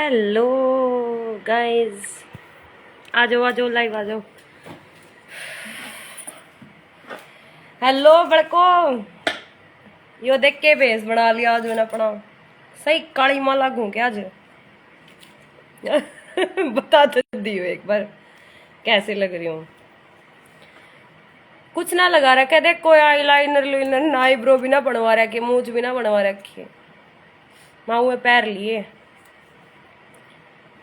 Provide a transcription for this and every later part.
Hello guys, आ जाओ live आ जाओ। Hello बड़को, यो देख के बेस बना लिया आज मैंने अपना। सही काली माला घूम के आज बता तो दियो एक बार कैसे लग रही हूँ। कुछ ना लगा रखा, देख कोई आई लाइनर आईब्रो भी ना बनवा रखी, मूंछ भी ना बनवा रखी, माँ पैर लिए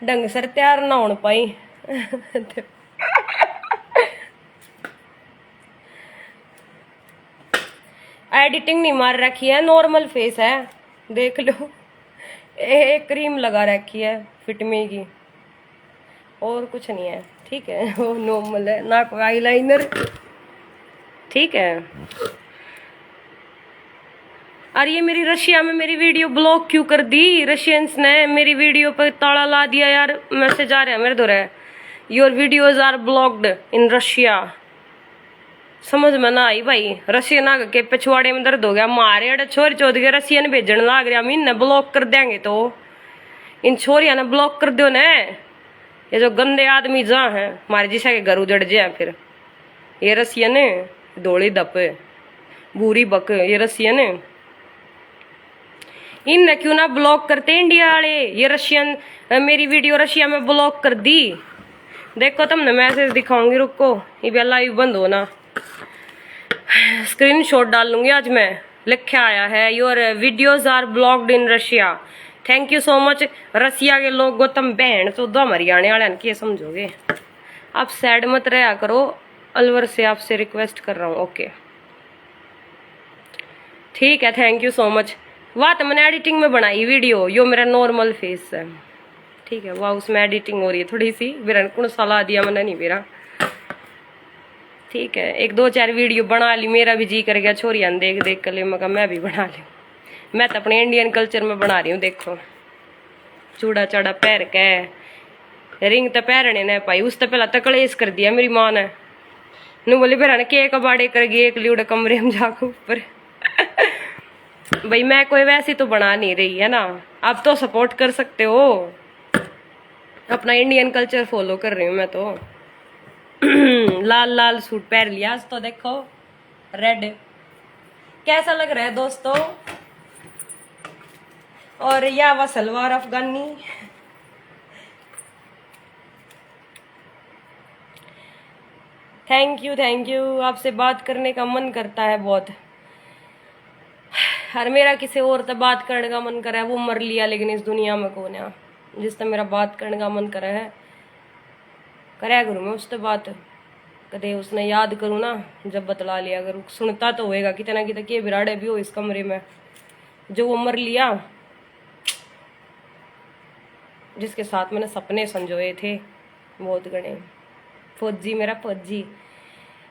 ढंग से तैयार ना हो पाई। एडिटिंग नहीं मार रखी है, नॉर्मल फेस है, देख लो। एक क्रीम लगा रखी है फिटमी की, और कुछ नहीं है, ठीक है। वो नॉर्मल है ना, कोई आईलाइनर, ठीक है। और ये मेरी रशिया में मेरी वीडियो ब्लॉक क्यों कर दी? रशियंस ने मेरी वीडियो पर ताला ला दिया यार। मैसेज आ रहा है मेरे द्वारा, your videos are blocked in Russia. समझ में ना आई भाई, रशियन आ के पिछवाड़े में दर्द हो गया। मारे अड़े छोरी चौथ के रशियन भेजने लाग रहा, मीन ब्लॉक कर देंगे तो इन छोरिया ने ब्लॉक कर दो ने। ये जो गंदे आदमी जहाँ है हमारे जिसा के घर उजड़ जाए फिर। ये रसियन धोली दप बूरी बक, ये रसियन इन क्यों ना ब्लॉक करते इंडिया वाले। ये रशियन मेरी वीडियो रशिया में ब्लॉक कर दी। देखो तुमने मैसेज दिखाऊंगी, रुको ये लाइव बंद हो ना, स्क्रीनशॉट डाल लूंगी आज मैं। लिखा आया है your videos are blocked in Russia. Thank you so much Russia के लोग। तुम बहन तो दो हरियाणा वाले के समझोगे। आप सैड मत रहा करो, अलवर से आपसे रिक्वेस्ट कर रहा हूँ। ओके ठीक है, थैंक यू सो मच। वाह तो मैंने एडिटिंग में बनाई वीडियो, यो मेरा नॉर्मल फेस है, ठीक है। वाह उसमें एडिटिंग हो रही है थोड़ी सी, बिरन कुण सलाह दिया मैंने नहीं मेरा, ठीक है। एक दो चार वीडियो बना ली, मेरा भी जी कर गया छोरिया देख देख कर ले, मगर मैं भी बना ली। मैं तो अपने इंडियन कल्चर में बना रही हूँ। देखो चूड़ा चाड़ा पैर के, रिंग तो पैरने ने पाई, उस तो पहला तकलेस कर दिया मेरी माँ ने। नू बोली फिर के कबाड़े कर गई एक लिउड़ कमरे में जाकर ऊपर। भाई मैं कोई वैसी तो बना नहीं रही है ना, आप तो सपोर्ट कर सकते हो। अपना इंडियन कल्चर फॉलो कर रही हूँ मैं तो। लाल लाल सूट पहन लिया आज तो, देखो रेड कैसा लग रहा है दोस्तों। और यह वह सलवार अफगानी। थैंक यू, आपसे बात करने का मन करता है बहुत। और मेरा किसी और से बात करने का मन करे वो मर लिया, लेकिन इस दुनिया में कौन है जिससे मेरा बात करने का मन करे है। करे करूँ मैं उससे बात, कदे उसने याद करूँ ना, जब बतला लिया करूँ। सुनता तो होएगा कितना कितना के बिराड़े भी हो इस कमरे में, जो वो मर लिया जिसके साथ मैंने सपने संजोए थे बहुत गणे। फौजी मेरा फौजी,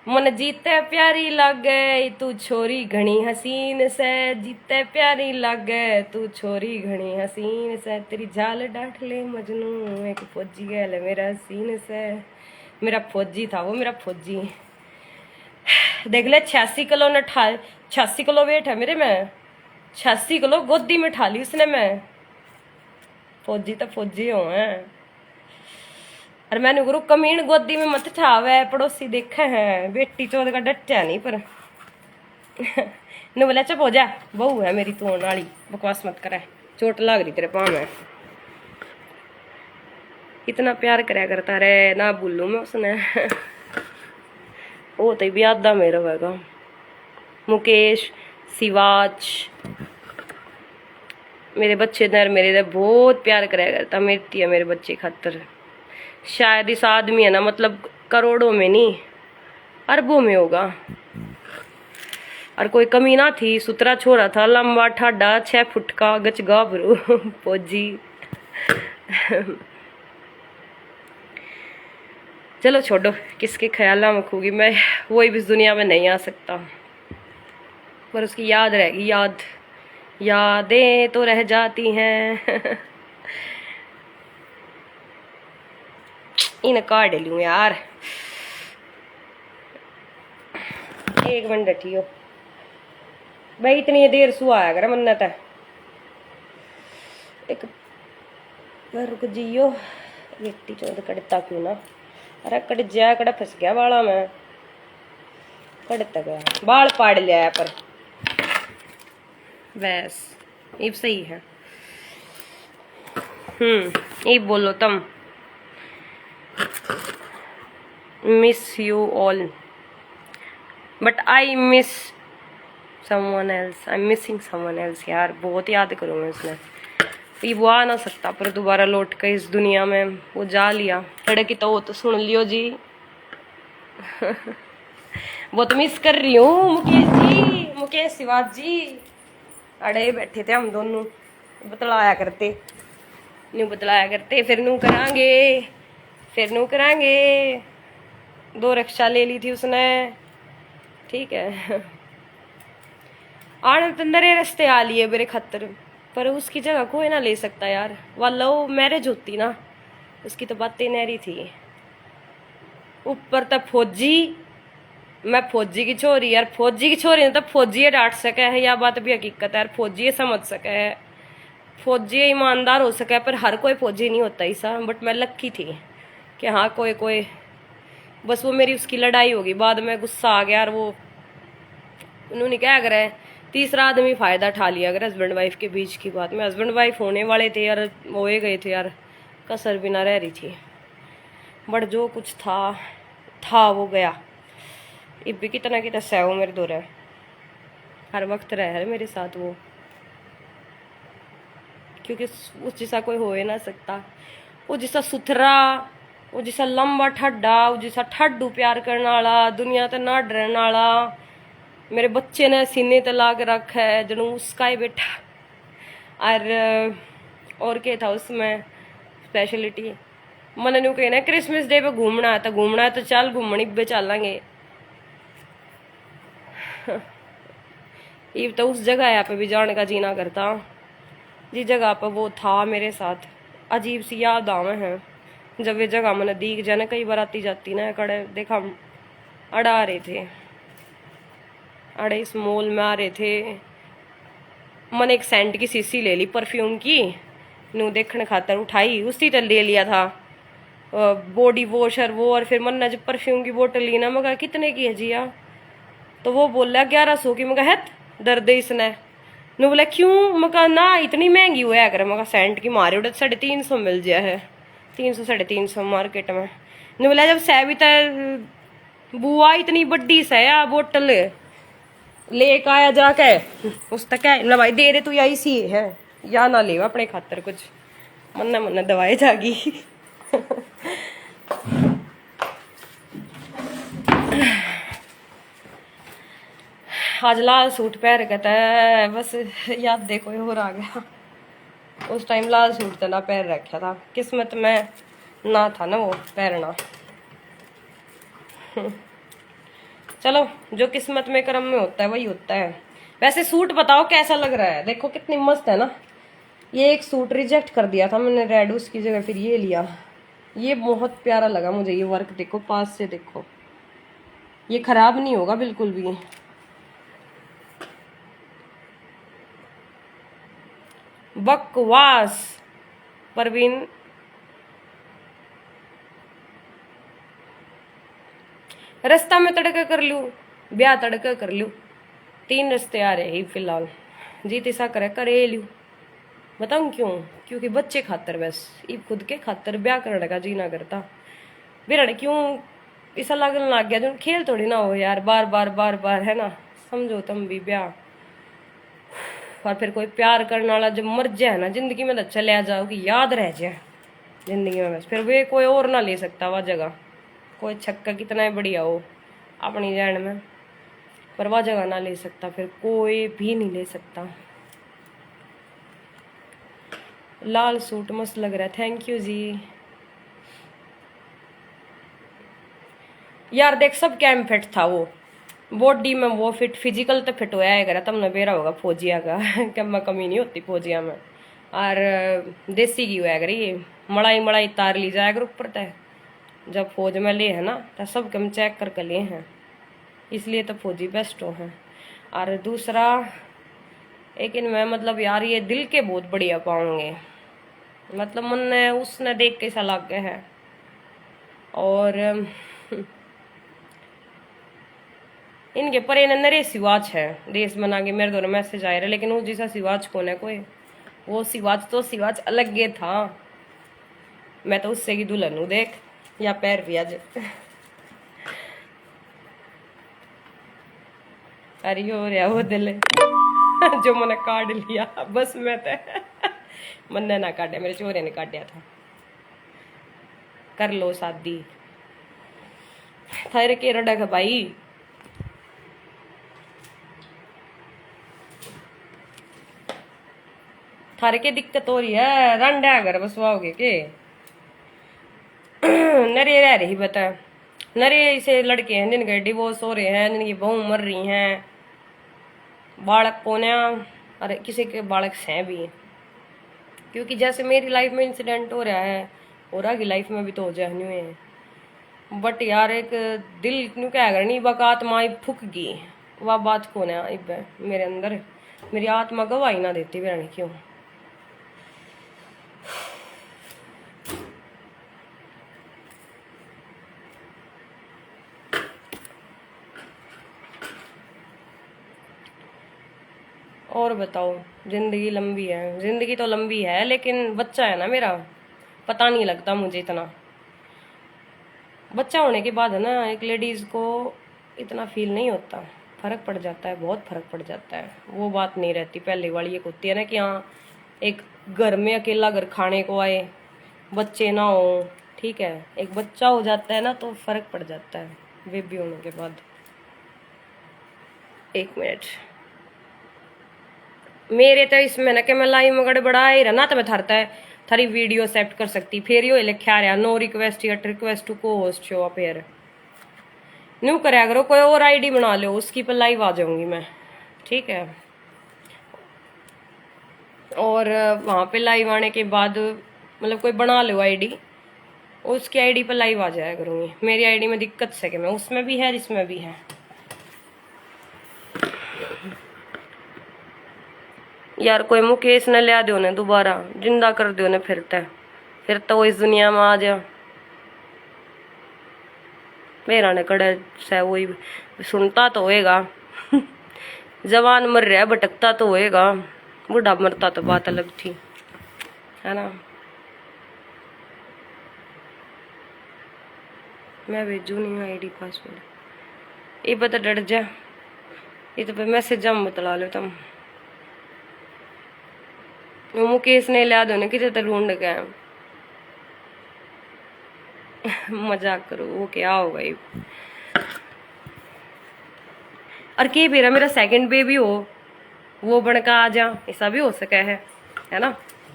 मन जीते प्यारी लागे तू छोरी घनी हसीन से, जीते प्यारी लागे तू छोरी घनी हसीन से, तेरी जाल डांट ले मजनू एक फौजी गैल मेरा हसीन से। मेरा फौजी था वो, मेरा फौजी। देख ले 86 किलो ने 86 किलो वेट है मेरे में, 86 किलो गोदी में ठा ली उसने। मैं फौजी तो फौजी हो है। और मैंने गुरु कमीन गोदी में मत ठावे, पड़ोसी देखे हैं बेटी चौथ का डटा नहीं पर। ने बोला चुप हो जा, बहू है मेरी तो वाली, बकवास मत करे, चोट लाग रही तेरे पाँव में। इतना प्यार कराया करता रे, ना भूलू मैं उसने। वो तो भी आधा मेरा होगा। मुकेश शिवाज मेरे बच्चे नर मेरे दे बहुत प्यार कराया करता, मेरी है मेरे बच्चे खातर। शायद इस आदमी है ना, मतलब करोड़ों में नहीं अरबों में होगा। और कोई कमी ना थी, सुतरा छोरा था, लंबा ठाडा 6 फुट का गच गाभरू फौजी। चलो छोड़ो, किसके ख्याल में खूगी मैं, वही भी इस दुनिया में नहीं आ सकता, पर उसकी याद रहेगी। यादें तो रह जाती हैं। इन काट लूँ यार, एक मिनट बैठी हो भाई, इतनी देर सु आया कर मन्नत है। एक रुक जियो मिट्टी चोद कड़ता क्यों ना। अरे कट जा कड़ा फंस गया बाला में कड़ता गया बाल पाड़ लिया पर बस ये सही है। ये बोलो तुम miss you all but I miss someone else I am missing someone else यार बहुत याद करूँ मैं इसमें ये वो आ ना सकता पर दोबारा लौट कर इस दुनिया में वो जा लिया खड़े की तो वो तो सुन लियो जी बहुत मिस कर रही हूँ मुकेश जी मुकेश शिवाज जी अड़े बैठे थे हम दोनों बतलाया करते न्यू बतलाया करते फिर नू करांगे 2 रिक्शा ले ली थी उसने ठीक है आने तो नरे रास्ते आ लिए मेरे खतर पर उसकी जगह कोई ना ले सकता यार वाला वो मैरिज होती ना उसकी तो बातें नहरी थी ऊपर तक फौजी मैं फौजी की छोरी यार फौजी की छोरी तो फौजी डांट सके है या बात भी हकीकत है यार फौजी समझ सके है फौजी ईमानदार हो सके पर हर कोई फौजी नहीं होता ऐसा बट मैं लक्की थी कि हाँ कोई बस वो मेरी उसकी लड़ाई होगी बाद में गुस्सा आ गया यार वो उन्होंने क्या करे तीसरा आदमी फायदा उठा लिया अगर हस्बैंड वाइफ के बीच की बात में हस्बैंड वाइफ होने वाले थे यार होए गए थे यार कसर भी ना रह रही थी बट जो कुछ था वो गया अब भी कितना सहू मेरे दो रहे हर वक्त रह मेरे साथ वो क्योंकि उस जैसा कोई हो ही ना सकता वो जैसा सुथरा वो जैसा लंबा ठड्डा वो जैसा ठड्डू प्यार करने वाला दुनिया तो ना डरने वाला मेरे बच्चे ने सीने ते लाग रखा है जनू उसका ही बेटा और क्या था उसमें स्पेशलिटी मन न्यू कहना क्रिसमस डे पे घूमना है तो चल घूमने पे चलेंगे ये तो उस जगह यहाँ पे भी जाने का जीना करता जिस जगह पर वो था मेरे साथ अजीब सी याद आवे हैं जब ये जगह मैंने दीख जाने कई बार आती जाती ना कड़े देखा अड़ा रहे थे अड़े इस मॉल में आ रहे थे मैंने एक सेंट की शीशी ले ली परफ्यूम की नू देखने खातर उठाई उसी तरह ले लिया था बॉडी वॉशर वो और फिर मैंने जब परफ्यूम की बोतल ली ना मैं कहा कितने की है जिया तो वो बोला 1100 की मैं कहा है दर्द इसने नू बोला क्यों मैं कहा ना इतनी महंगी हुआ है अगर मैं कहा सेंट की मारे उड़े 350 मिल जाए है 300 350 मार्केट में नू बोला जब सैबित बुआ इतनी बड्डी सया बोतल लेक आया जाके उस तक है भाई दे तू यही सी है या ना ले अपने खातर कुछ मन्ना दवाई जागी आज लाल सूट पहन कहता है बस याद देखो और आ गया उस टाइम लाल सूट तो ना पहन रखा था किस्मत में ना था ना वो पहनना चलो जो किस्मत में कर्म में होता है वही होता है। वैसे सूट बताओ कैसा लग रहा है देखो कितनी मस्त है ना। ये एक सूट रिजेक्ट कर दिया था मैंने रेड उसकी जगह फिर ये लिया ये बहुत प्यारा लगा मुझे ये वर्क देखो पास से देखो ये खराब नहीं होगा बिल्कुल भी। बकवास परवीन रास्ता में तड़का कर लूँ ब्याह तड़का कर लूँ 3 रास्ते आ रहे हैं फिलहाल जीत ऐसा करे लूँ बताऊँ क्यों क्योंकि बच्चे खातर बस ये खुद के खातर ब्याह करने का जीना करता बिरण क्यों ऐसा लगने लग गया जो खेल थोड़ी ना हो यार बार बार है ना समझो तुम भी ब्याह और फिर कोई प्यार करने वाला जब मर जाए ना जिंदगी में तो चले जाओ कि याद रह जाए जिंदगी में बस फिर वे कोई और ना ले सकता वह जगह कोई छक्का कितना ही बढ़िया हो अपनी जान में पर वह जगह ना ले सकता फिर कोई भी नहीं ले सकता। लाल सूट मस्त लग रहा है थैंक यू जी यार देख सब कैम फिट था वो बॉडी में वो फिट फिजिकल तो फिट होया है तुमने बेरा होगा फौजिया का क्या कमी नहीं होती फौजिया में और देसी घी होया करे ये मलाई तार ली जाएगा ऊपर तय जब फौज में ले है ना तो सब कम चेक करके ले हैं इसलिए तो फौजी बेस्ट हो हैं। और दूसरा एक इनमें मतलब यार ये दिल के बहुत बढ़िया पाओगे मतलब मुन्ने उसने देख के सा लग गया है। और इनके पर इन नरे सिवाच है देश बना के मेरे दोनों मैसेज आए रहे, लेकिन वो जैसा सिवाच कौन है कोई, वो सिवाच तो सिवाच अलग ही था। मैं तो उससे की दुल्हन हूँ देख, या पैर भी आज अरे हो रहा वो दिल जो मैंने काट लिया बस मैं तो मन्ने ना काटे, मेरे चोरे ने काटा था। कर लो शादी थारे के रडक भाई। थारे के दिक्कत हो रही है, रंडा घर बसवाओगे के नरे रह रही बता। नरे से लड़के हैं जिनके डिवोर्स हो रहे हैं, जिनकी बहू मर रही हैं, बालक कोन्या, अरे किसी के बालक हैं भी। क्योंकि जैसे मेरी लाइफ में इंसिडेंट हो रहा है, और आगे लाइफ में भी तो हो जाने हैं। बट यार एक दिल न्यू क्या करनी बकात माई फुक गई, वह बात कौन है इब मेरे अंदर, मेरी आत्मा गवाही ना देती बेरानी क्यों। और बताओ, जिंदगी लंबी है, जिंदगी तो लंबी है, लेकिन बच्चा है ना मेरा, पता नहीं लगता मुझे इतना। बच्चा होने के बाद है ना एक लेडीज को इतना फील नहीं होता, फर्क पड़ जाता है, बहुत फर्क पड़ जाता है। वो बात नहीं रहती पहले वाली, एक होती है ना कि हाँ एक घर में अकेला घर खाने को आए, बच्चे ना हो, ठीक है, एक बच्चा हो जाता है ना तो फर्क पड़ जाता है बेबी होने के बाद। एक मिनट, मेरे तो इसमें ना कि मैं लाइव में गड़बड़ा ही रहना तो मैं थरता है थारी वीडियो एक्सेप्ट कर सकती, फिर यो लिखा रहा no request yet request to cohost show up here. New कराया करो, कोई और आईडी बना लो, उसकी पर लाइव आ जाऊंगी मैं, ठीक है। और वहाँ पे लाइव आने के बाद मतलब कोई बना लो आईडी, उसकी आईडी पर लाइव आ जाया करूंगी। मेरी आईडी में दिक्कत से कि मैं उसमें भी है जिसमें भी है। यार कोई मुकेश ने लिया दो ने दोबारा जिंदा कर दो ने, फिर तो वो इस दुनिया में आ जा। मेरा ने कड़े से वही सुनता तो होएगा जवान मर रहा भटकता तो होएगा, बूढ़ा मरता तो बात अलग थी, है ना। मैं भेजू नहीं आईडी पासवर्ड, ये पता डर जा, ये तो मैसेज जम बतला लो तुम। मुकेश ने लिया दो ने कि तो ढूंढ गए मजाक करो, वो क्या होगा ये। और के बेरा मेरा सेकंड बेबी हो, वो बनका आ जा, ऐसा भी हो सका है ना।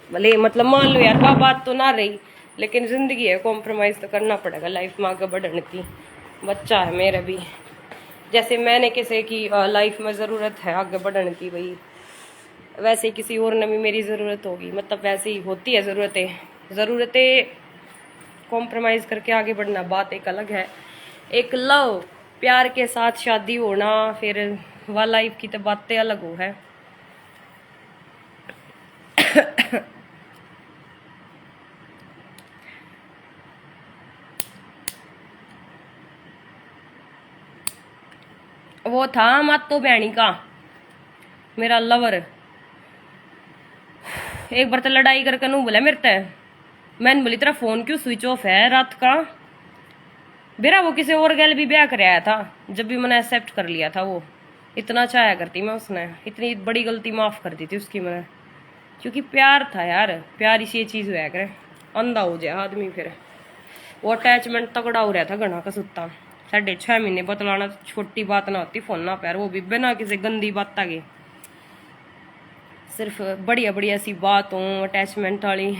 भले मतलब मान लो यार बात तो ना रही, लेकिन जिंदगी है, कॉम्प्रोमाइज तो करना पड़ेगा लाइफ में आगे बढ़ने की। बच्चा है मेरा भी, जैसे मैंने किसी की लाइफ में ज़रूरत है आगे बढ़ने की भाई, वैसे ही किसी और ने भी मेरी ज़रूरत होगी, मतलब वैसे ही होती है ज़रूरतें कॉम्प्रोमाइज़ करके आगे बढ़ना बात एक अलग है। एक लव प्यार के साथ शादी होना, फिर वह लाइफ की तो बातें अलग हो है। वो था मातो बहनी का मेरा लवर, एक बार तो लड़ाई करके नू बोला मेरे ते, मैंने बोली तेरा फोन क्यों स्विच ऑफ है रात का। बेरा वो किसी और गैल भी ब्याह कर आया था, जब भी मैंने एक्सेप्ट कर लिया था, वो इतना चाहा करती मैं, उसने इतनी बड़ी गलती माफ कर दी थी उसकी मैंने, क्योंकि प्यार था यार, प्यार इसी चीज हुआ करे, अंधा हो जाए आदमी फिर। वो अटैचमेंट तगड़ा हो रहा था घना का सुत्ता, 6.5 महीने बतलाना छोटी बात ना होती, फोन ना पैर, वो भी बिना किसी गंदी बात आगे, सिर्फ बढ़िया बढ़िया सी बात हो अटैचमेंट वाली।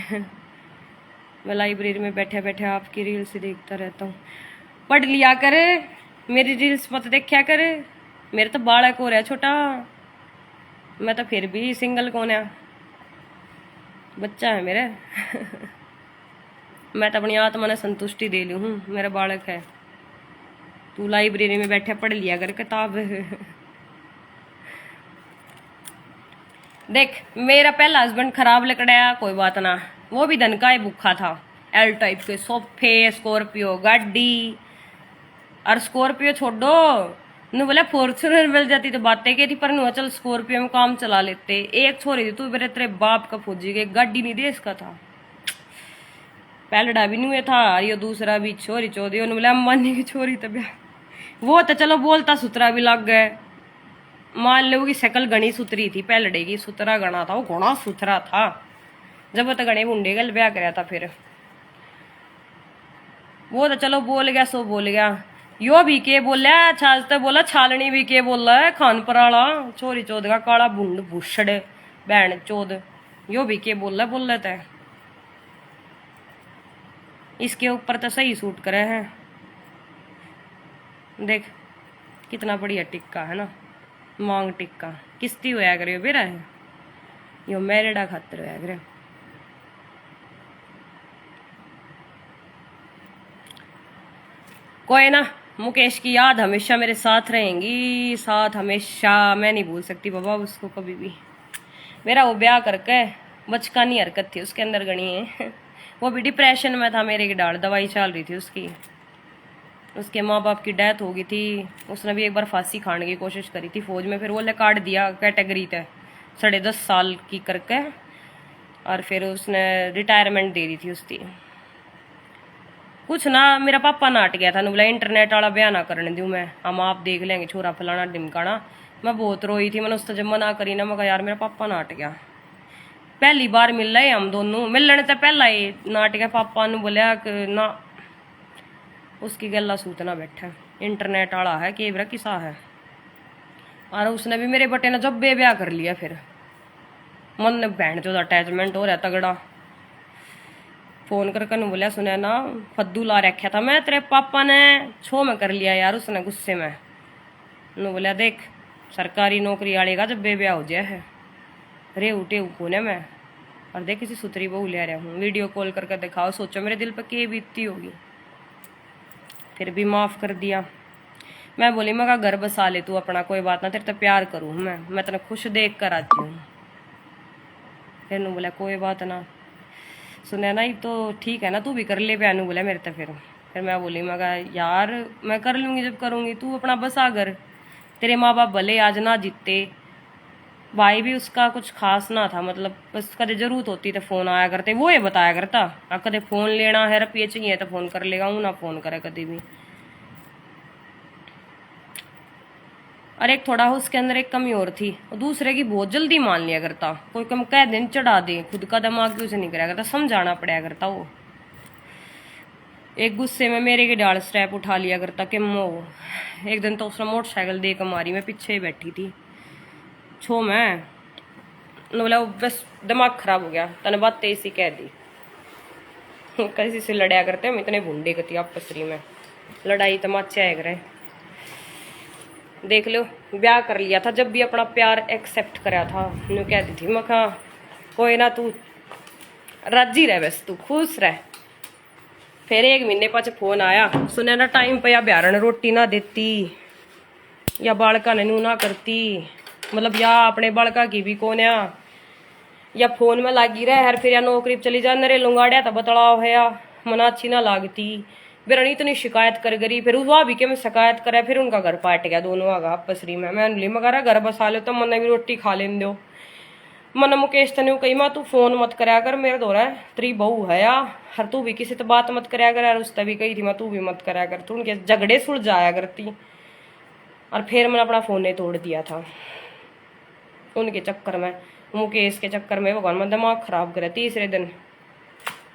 मैं लाइब्रेरी में बैठे बैठे आपकी रील्स देखता रहता हूँ, पढ़ लिया कर मेरी रील्स मत देखा कर, मेरे तो बालक हो रहा छोटा, मैं तो फिर भी सिंगल कौन है, बच्चा है मेरे मैं तो अपनी आत्मा ने संतुष्टि दे ली हूँ, मेरा बालक है। तू लाइब्रेरी में बैठे पढ़ लिया कर किताब देख मेरा पहला हस्बैंड खराब लकड़ाया कोई बात ना, वो भी धन का ही भूखा था। एल टाइप के सोफे, स्कॉर्पियो गाड़ी, और स्कॉर्पियो छोड़ो नु बोला फॉर्च्यूनर मिल जाती तो बातें की थी, पर नु चल स्कॉर्पियो में काम चला लेते। एक छोरी थी तू मेरे तेरे बाप का फौजी के, गाड़ी नहीं दे इसका था, पहलड़ा भी नहीं हुआ था, यो दूसरा भी छोरी चौधरी उन्होंने बोला अम्बानी की छोरी तो वो तो चलो बोलता सुतरा भी लग गए। मान लो कि शक्ल गणी सुतरी थी, पहलड़े की सुतरा गणा था, वो घना सुथरा था। जब तो गणे मुंडे गल ब्याह कराया था, फिर वो तो चलो बोल गया सो बोल गया। यो भी के बोला छाछ तो बोला छालनी भी के बोला है खानपुर वाला छोरी चौध का काला बुंड भूषड़ बहन चौध, यो भी के बोल रहे थे। इसके ऊपर तो सही सूट करे हैं, देख कितना बढ़िया टिक्का है ना, मांग टिक्का किस्ती होया करे बेरा है, यो मैरिडा खातर होया करे। कोई ना, मुकेश की याद हमेशा मेरे साथ रहेंगी, साथ हमेशा, मैं नहीं भूल सकती बाबा उसको कभी भी। मेरा वो ब्याह करके बचकानी हरकत थी उसके अंदर गणी है। वो भी डिप्रेशन में था मेरे की डाल, दवाई चल रही थी उसकी, उसके माँ बाप की डेथ हो गई थी। उसने भी एक बार फांसी खाने की कोशिश करी थी फौज में, फिर वो ले काट दिया कैटेगरी थे 10.5 साल की करके, और फिर उसने रिटायरमेंट दे दी थी उसकी। कुछ ना मेरा पापा नाट गया था, बोला इंटरनेट वाला ब्याह ना करने दूँ मैं, हम आप देख लेंगे छोरा फलाना ढिमकाना। मैं बहुत रोई थी, मैंने उससे जब मना करी ना, मैं कहा यार मेरा पापा नाट गया। पहली बार मिल रहे हम दोनों, मिलने तो पहला ही नाट गया। पापा ने बोलिया कि ना उसकी गला सूतना बैठा, इंटरनेट वाला है केवरा किसा है। और उसने भी मेरे बटे ने जब ब्याह कर लिया, फिर मन ने बहन चो अटैचमेंट हो रहा तगड़ा। फोन करके न बोलिया सुना ना फद्दू ला रखा था मैं, तेरे पापा ने छो में कर लिया यार, उसने गुस्से में न बोलिया देख सरकारी नौकरी वाले का जब ब्याह हो जाए है, रे उठे कोने मैं, और देख किसी सुतरी बहू ले रहा हूँ, वीडियो कॉल करके दिखाओ, सोचो मेरे दिल पर के बीतती होगी। फिर भी माफ कर दिया। मैं बोली मैं घर बसा ले तू अपना, कोई बात ना, तेरे तो प्यार करूँ मैं तेने खुश देख कर आती हूँ। फिर नू बोला कोई बात ना, सुना ना, तो ठीक है ना तू भी कर ले प्यानू बोला मेरे तो। फिर मैं बोली मैं कहा यार मैं कर लूँगी जब करूँगी, तू अपना बसा घर, तेरे माँ बाप भले आज ना जीते, भाई भी उसका कुछ खास ना था, मतलब बस कदे जरूरत होती तो फोन आया करते, वो ये बताया करता कदे फोन लेना है रुपये चाहिए तो फोन कर लेगा, हूँ ना फोन करे कभी भी। और एक थोड़ा उसके अंदर एक कमी और थी, वो दूसरे की बहुत जल्दी मान लिया करता, कोई कम कह दिन चढ़ा दे, खुद का दिमाग भी उसे नहीं कराया करता, समझाना पड़ा करता। वो एक गुस्से में मेरे की डाल स्टेप उठा लिया करता कि मो। एक दिन तो उसने मोटरसाइकिल दे कर मारी, मैं पीछे ही बैठी थी छो मैं, बोला बस दिमाग खराब हो गया, तने बात ऐसी कह दी। किसी से लड़ाया करते हम, इतने भूडे कती आपसरी में लड़ाई तमाचे आए करे। देख लो ब्याह कर लिया था, जब भी अपना प्यार एक्सेप्ट करा था, न्यू कहती थी मैं कहा कोई ना तू राजी रह, बस तू खुश रह। फिर 1 महीने पाच फोन आया, सुने ना टाइम पे या ब्यारण रोटी ना देती या बालका ने नू ना करती, मतलब या अपने बालका की भी कौन या फोन में लागी रहे हर, फिर या नौकरी चली जा, नरे लुंगाड़िया तो बतलाव है मना अच्छी ना लागती। बिरणी इतनी शिकायत कर गरी, फिर वह भी के मैं शिकायत करे, फिर उनका घर पाट गया दोनों आगा आपसरी में। मैं ली मगर घर बसा लो तो मन भी रोटी खा लेन दो। मन मुकेश तने कही मैं तू फोन मत कराया कर मेरे दौरा, तेरी बहू है या हर, तू भी किसी तो बात मत कराया कर यार, उसने भी कही थी मैं तू भी मत कराया कर, तू उनके झगड़े सुलझाया करती। और फिर मैंने अपना फोन ही तोड़ दिया था उनके चक्कर में, मुकेश के चक्कर में। भगवान मैं दिमाग खराब करे तीसरे दिन।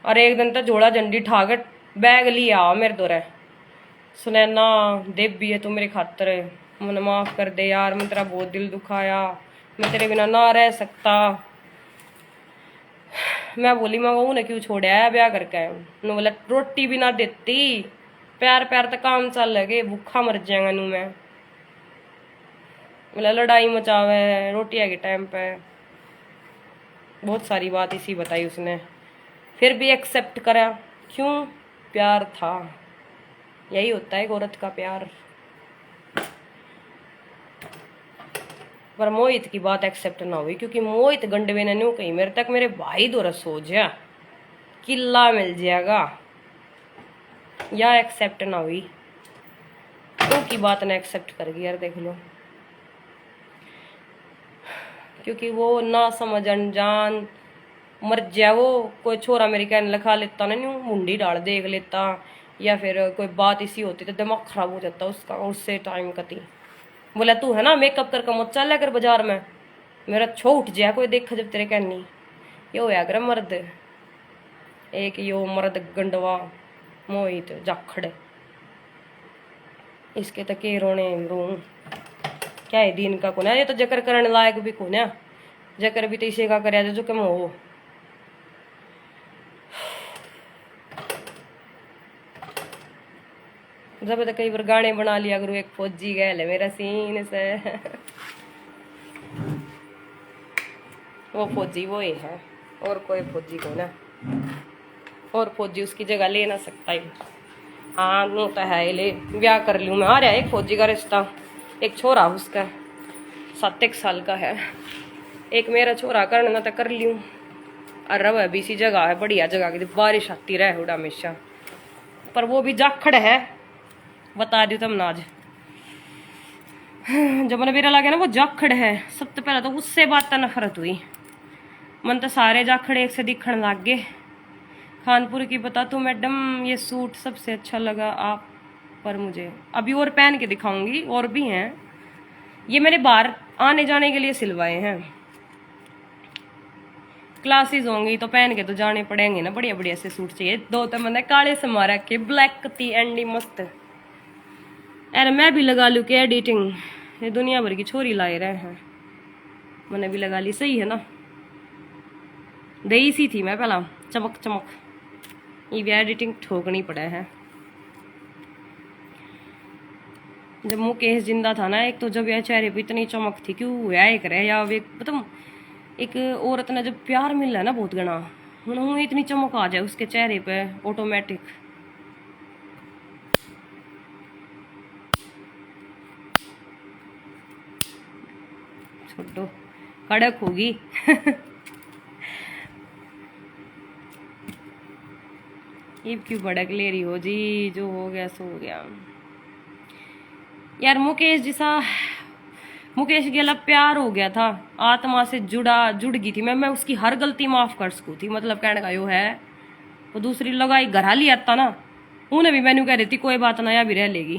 और एक दिन तो झोला झंडी ठाकर बैग लिया मेरे दौरे, सुने ना देवी है तू मेरे खातर, मन माफ कर दे यार, मैं तेरा बहुत दिल दुखाया, मैं तेरे बिना ना रह सकता। मैं बोली मैं वो ने क्यों छोड़ा है ब्याह करके, उन्होंने बोला रोटी भी ना देती, प्यार प्यार तक काम चल लगे, भूखा मर जाएगा नू मैं। बोला लड़ाई मचावे रोटिया के टाइम पे, बहुत सारी बात इसी बताई उसने। फिर भी एक्सेप्ट करा, क्यों प्यार था, यही होता है औरत का प्यार। पर मोहित की बात एक्सेप्ट ना हुई, क्योंकि मोहित गंडवे ने न्यू कही मेरे तक, मेरे भाई दो रसो जा किला मिल जाएगा, या एक्सेप्ट ना हुई तो की बात ना एक्सेप्ट करेगी यार, देख लो। क्योंकि वो ना समझ अनजान मर जाए, वो कोई छोरा मेरी कहने लिखा लेता ना, नहीं मुंडी डाल देख लेता, या फिर कोई बात इसी होती तो दिमाग खराब हो जाता उसका उससे टाइम कती। बोला तू है ना मेकअप करके मत चल कर बाजार में, मेरा छो उठ जाए कोई देखा जब तेरे कहनी। ये होया कर मर्द, एक यो मर्द गंडवा मोहित जाखड़, इसके तक के रोने रू क्या है दिन का कोना, ये तो जकर करने लायक भी कोना, जकर भी तो इसे का कर जो कम हो। जब तक कई बार गाने बना लिया करूँ, एक फौजी गैल मेरा सीन से वो फौजी वो ही है, और कोई फौजी को ना, और फौजी उसकी जगह ले ना सकता ही। हाँ नो तो है ले ब्याह कर लूँ मैं, आ रहा है एक फौजी का रिश्ता, एक छोरा उसका 7 साल का है, एक मेरा छोरा करना ना तो कर लूँ। और रव अभी इसी जगह है, बढ़िया जगह की बारिश आती रहे उड़ा हमेशा, पर वो भी जाखड़ है, बता दी तुम आज। जब मैंने मेरा लगा ना वो जाखड़ है, सबसे पहले तो उससे बात तो नफरत हुई, मन तो सारे जाखड़ एक से दिखने लग गए। खानपुर की बता तू मैडम ये सूट सबसे अच्छा लगा आप पर मुझे, अभी और पहन के दिखाऊंगी, और भी हैं ये मैंने बाहर आने जाने के लिए सिलवाए हैं, क्लासेस होंगी तो पहन के तो जाने पड़ेंगे ना, बढ़िया बढ़िया से सूट चाहिए। 2 तो मैंने काले से मारा के ब्लैक कती एंडी मस्त, अरे मैं भी लगा लूँ के एडिटिंग, ये दुनिया भर की छोरी लाए रहे हैं, मैंने भी लगा ली, सही है ना। दही सी थी मैं पहला चमक चमक, ये भी एडिटिंग ठोकनी पड़ा है। जब मुकेश जिंदा था ना, एक तो जब यह चेहरे पे इतनी चमक थी, क्यों है एक रहे या मतलब एक औरत ने जब प्यार मिल रहा है ना बहुत गना, हूँ इतनी चमक आ जाए उसके चेहरे पे ऑटोमेटिक। छोड़ो कड़क होगी ये क्यों भड़क ले रही हो जी, जो हो गया सो हो गया यार। मुकेश जैसा मुकेश के अलावा प्यार हो गया था, आत्मा से जुड़ गई थी मैं उसकी हर गलती माफ कर सकू थी, मतलब कहने का यो है। वो दूसरी लगाई घर हाली आता ना, उन्हें भी मैंने कह देती कोई बात ना या भी रह लेगी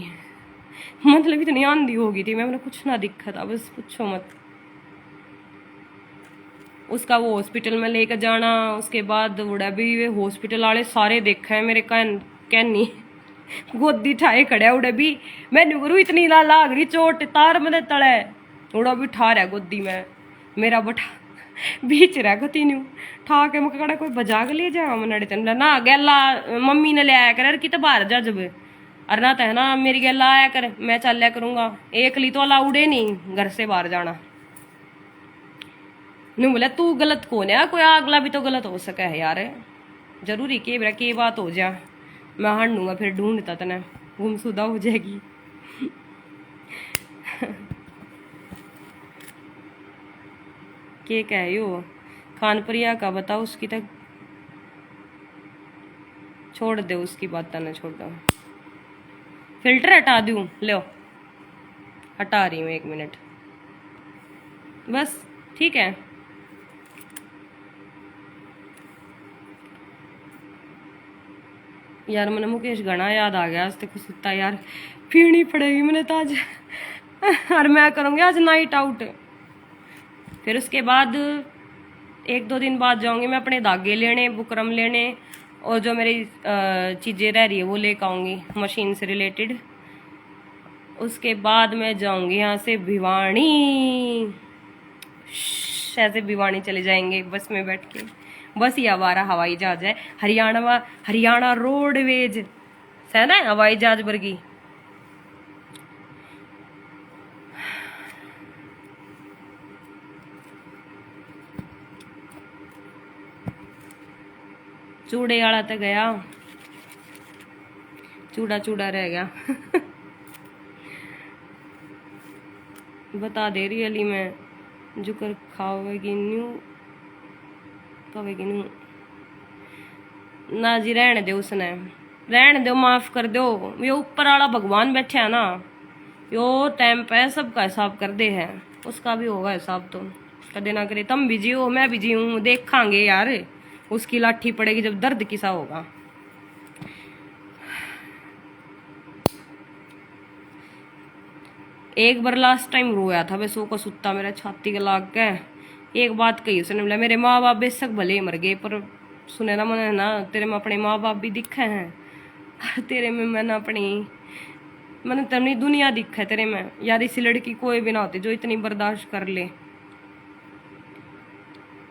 मतलब इतनी आंधी हो गई थी, मैंने कुछ ना दिखा था, बस पूछो मत। उसका वो हॉस्पिटल में लेकर जाना, उसके बाद उड़ा भी हॉस्पिटल वाले सारे देखा है मेरे कहनी गोदी ठाए खड़े उड़े भी, मैंने गुरु इतनी लाग रही चोट तार मैंने तले उड़ा भी ठा रहा गोदी में मेरा बठा बीच रहा को तीनू ठा के मुझे कड़ा कोई बजा के ले जाओ मनड़े चंदा ना गैला मम्मी ने ले आया कर कि तो बाहर जा जब, और ना तो है ना मेरी गैला आया कर मैं चल लिया करूंगा, एक ली तो अलाउड नहीं घर से बाहर जाना। नू बोला तू गलत कौन है, कोई अगला भी तो गलत हो सका है यार, जरूरी के बात हो जा, मैं हंडूंगा फिर ढूंढता तना गुमशुदा हो जाएगी के कह यो खानप्रिया का बताओ, उसकी तक छोड़ दे, उसकी बात ना छोड़ दो, फिल्टर हटा दूं, लो हटा रही हूँ 1 मिनट बस, ठीक है। यार मैंने मुकेश घना याद आ गया, आज तक सुता यार पीनी पड़ेगी मैंने तो आज और मैं करूँगी आज नाइट आउट, फिर उसके बाद 1-2 दिन बाद जाऊंगी मैं अपने धागे लेने, बुकरम लेने, और जो मेरी चीज़ें रह रही है वो लेकर आऊँगी मशीन से रिलेटेड। उसके बाद मैं जाऊंगी यहाँ से भिवानी, ऐसे भिवानी चले जाएंगे बस में बैठ के, बस ही हमारा हवाई जहाज है, हरियाणा रोडवेज है ना हवाई जहाज वर्गी। चूड़े वाला तो गया, चूड़ा रह गया बता दे रही अली मैं जुकर खावेगी न्यू ना जी रहने दो, उसने रहने दो, माफ कर दो। ये ऊपर वाला भगवान बैठा है ना, यो टाइम पे सबका हिसाब कर दे है, उसका भी होगा हिसाब। तो कदे ना करे, तुम भी जियो मैं भी जीऊँ, देखांगे यार उसकी लाठी पड़ेगी जब दर्द किसा होगा। एक बार लास्ट टाइम रोया था मैं, सो को सुत्ता मेरा छाती के लाग के। एक बात कही उसने, बोला मेरे माँ बाप बेशक भले ही मर गए, पर सुने ना मैंने ना, तेरे में अपने माँ बाप भी दिखे हैं, तेरे में मैंने मैंने तो अपनी दुनिया दिखा है तेरे में यार। इसी लड़की कोई भी ना होती जो इतनी बर्दाश्त कर ले।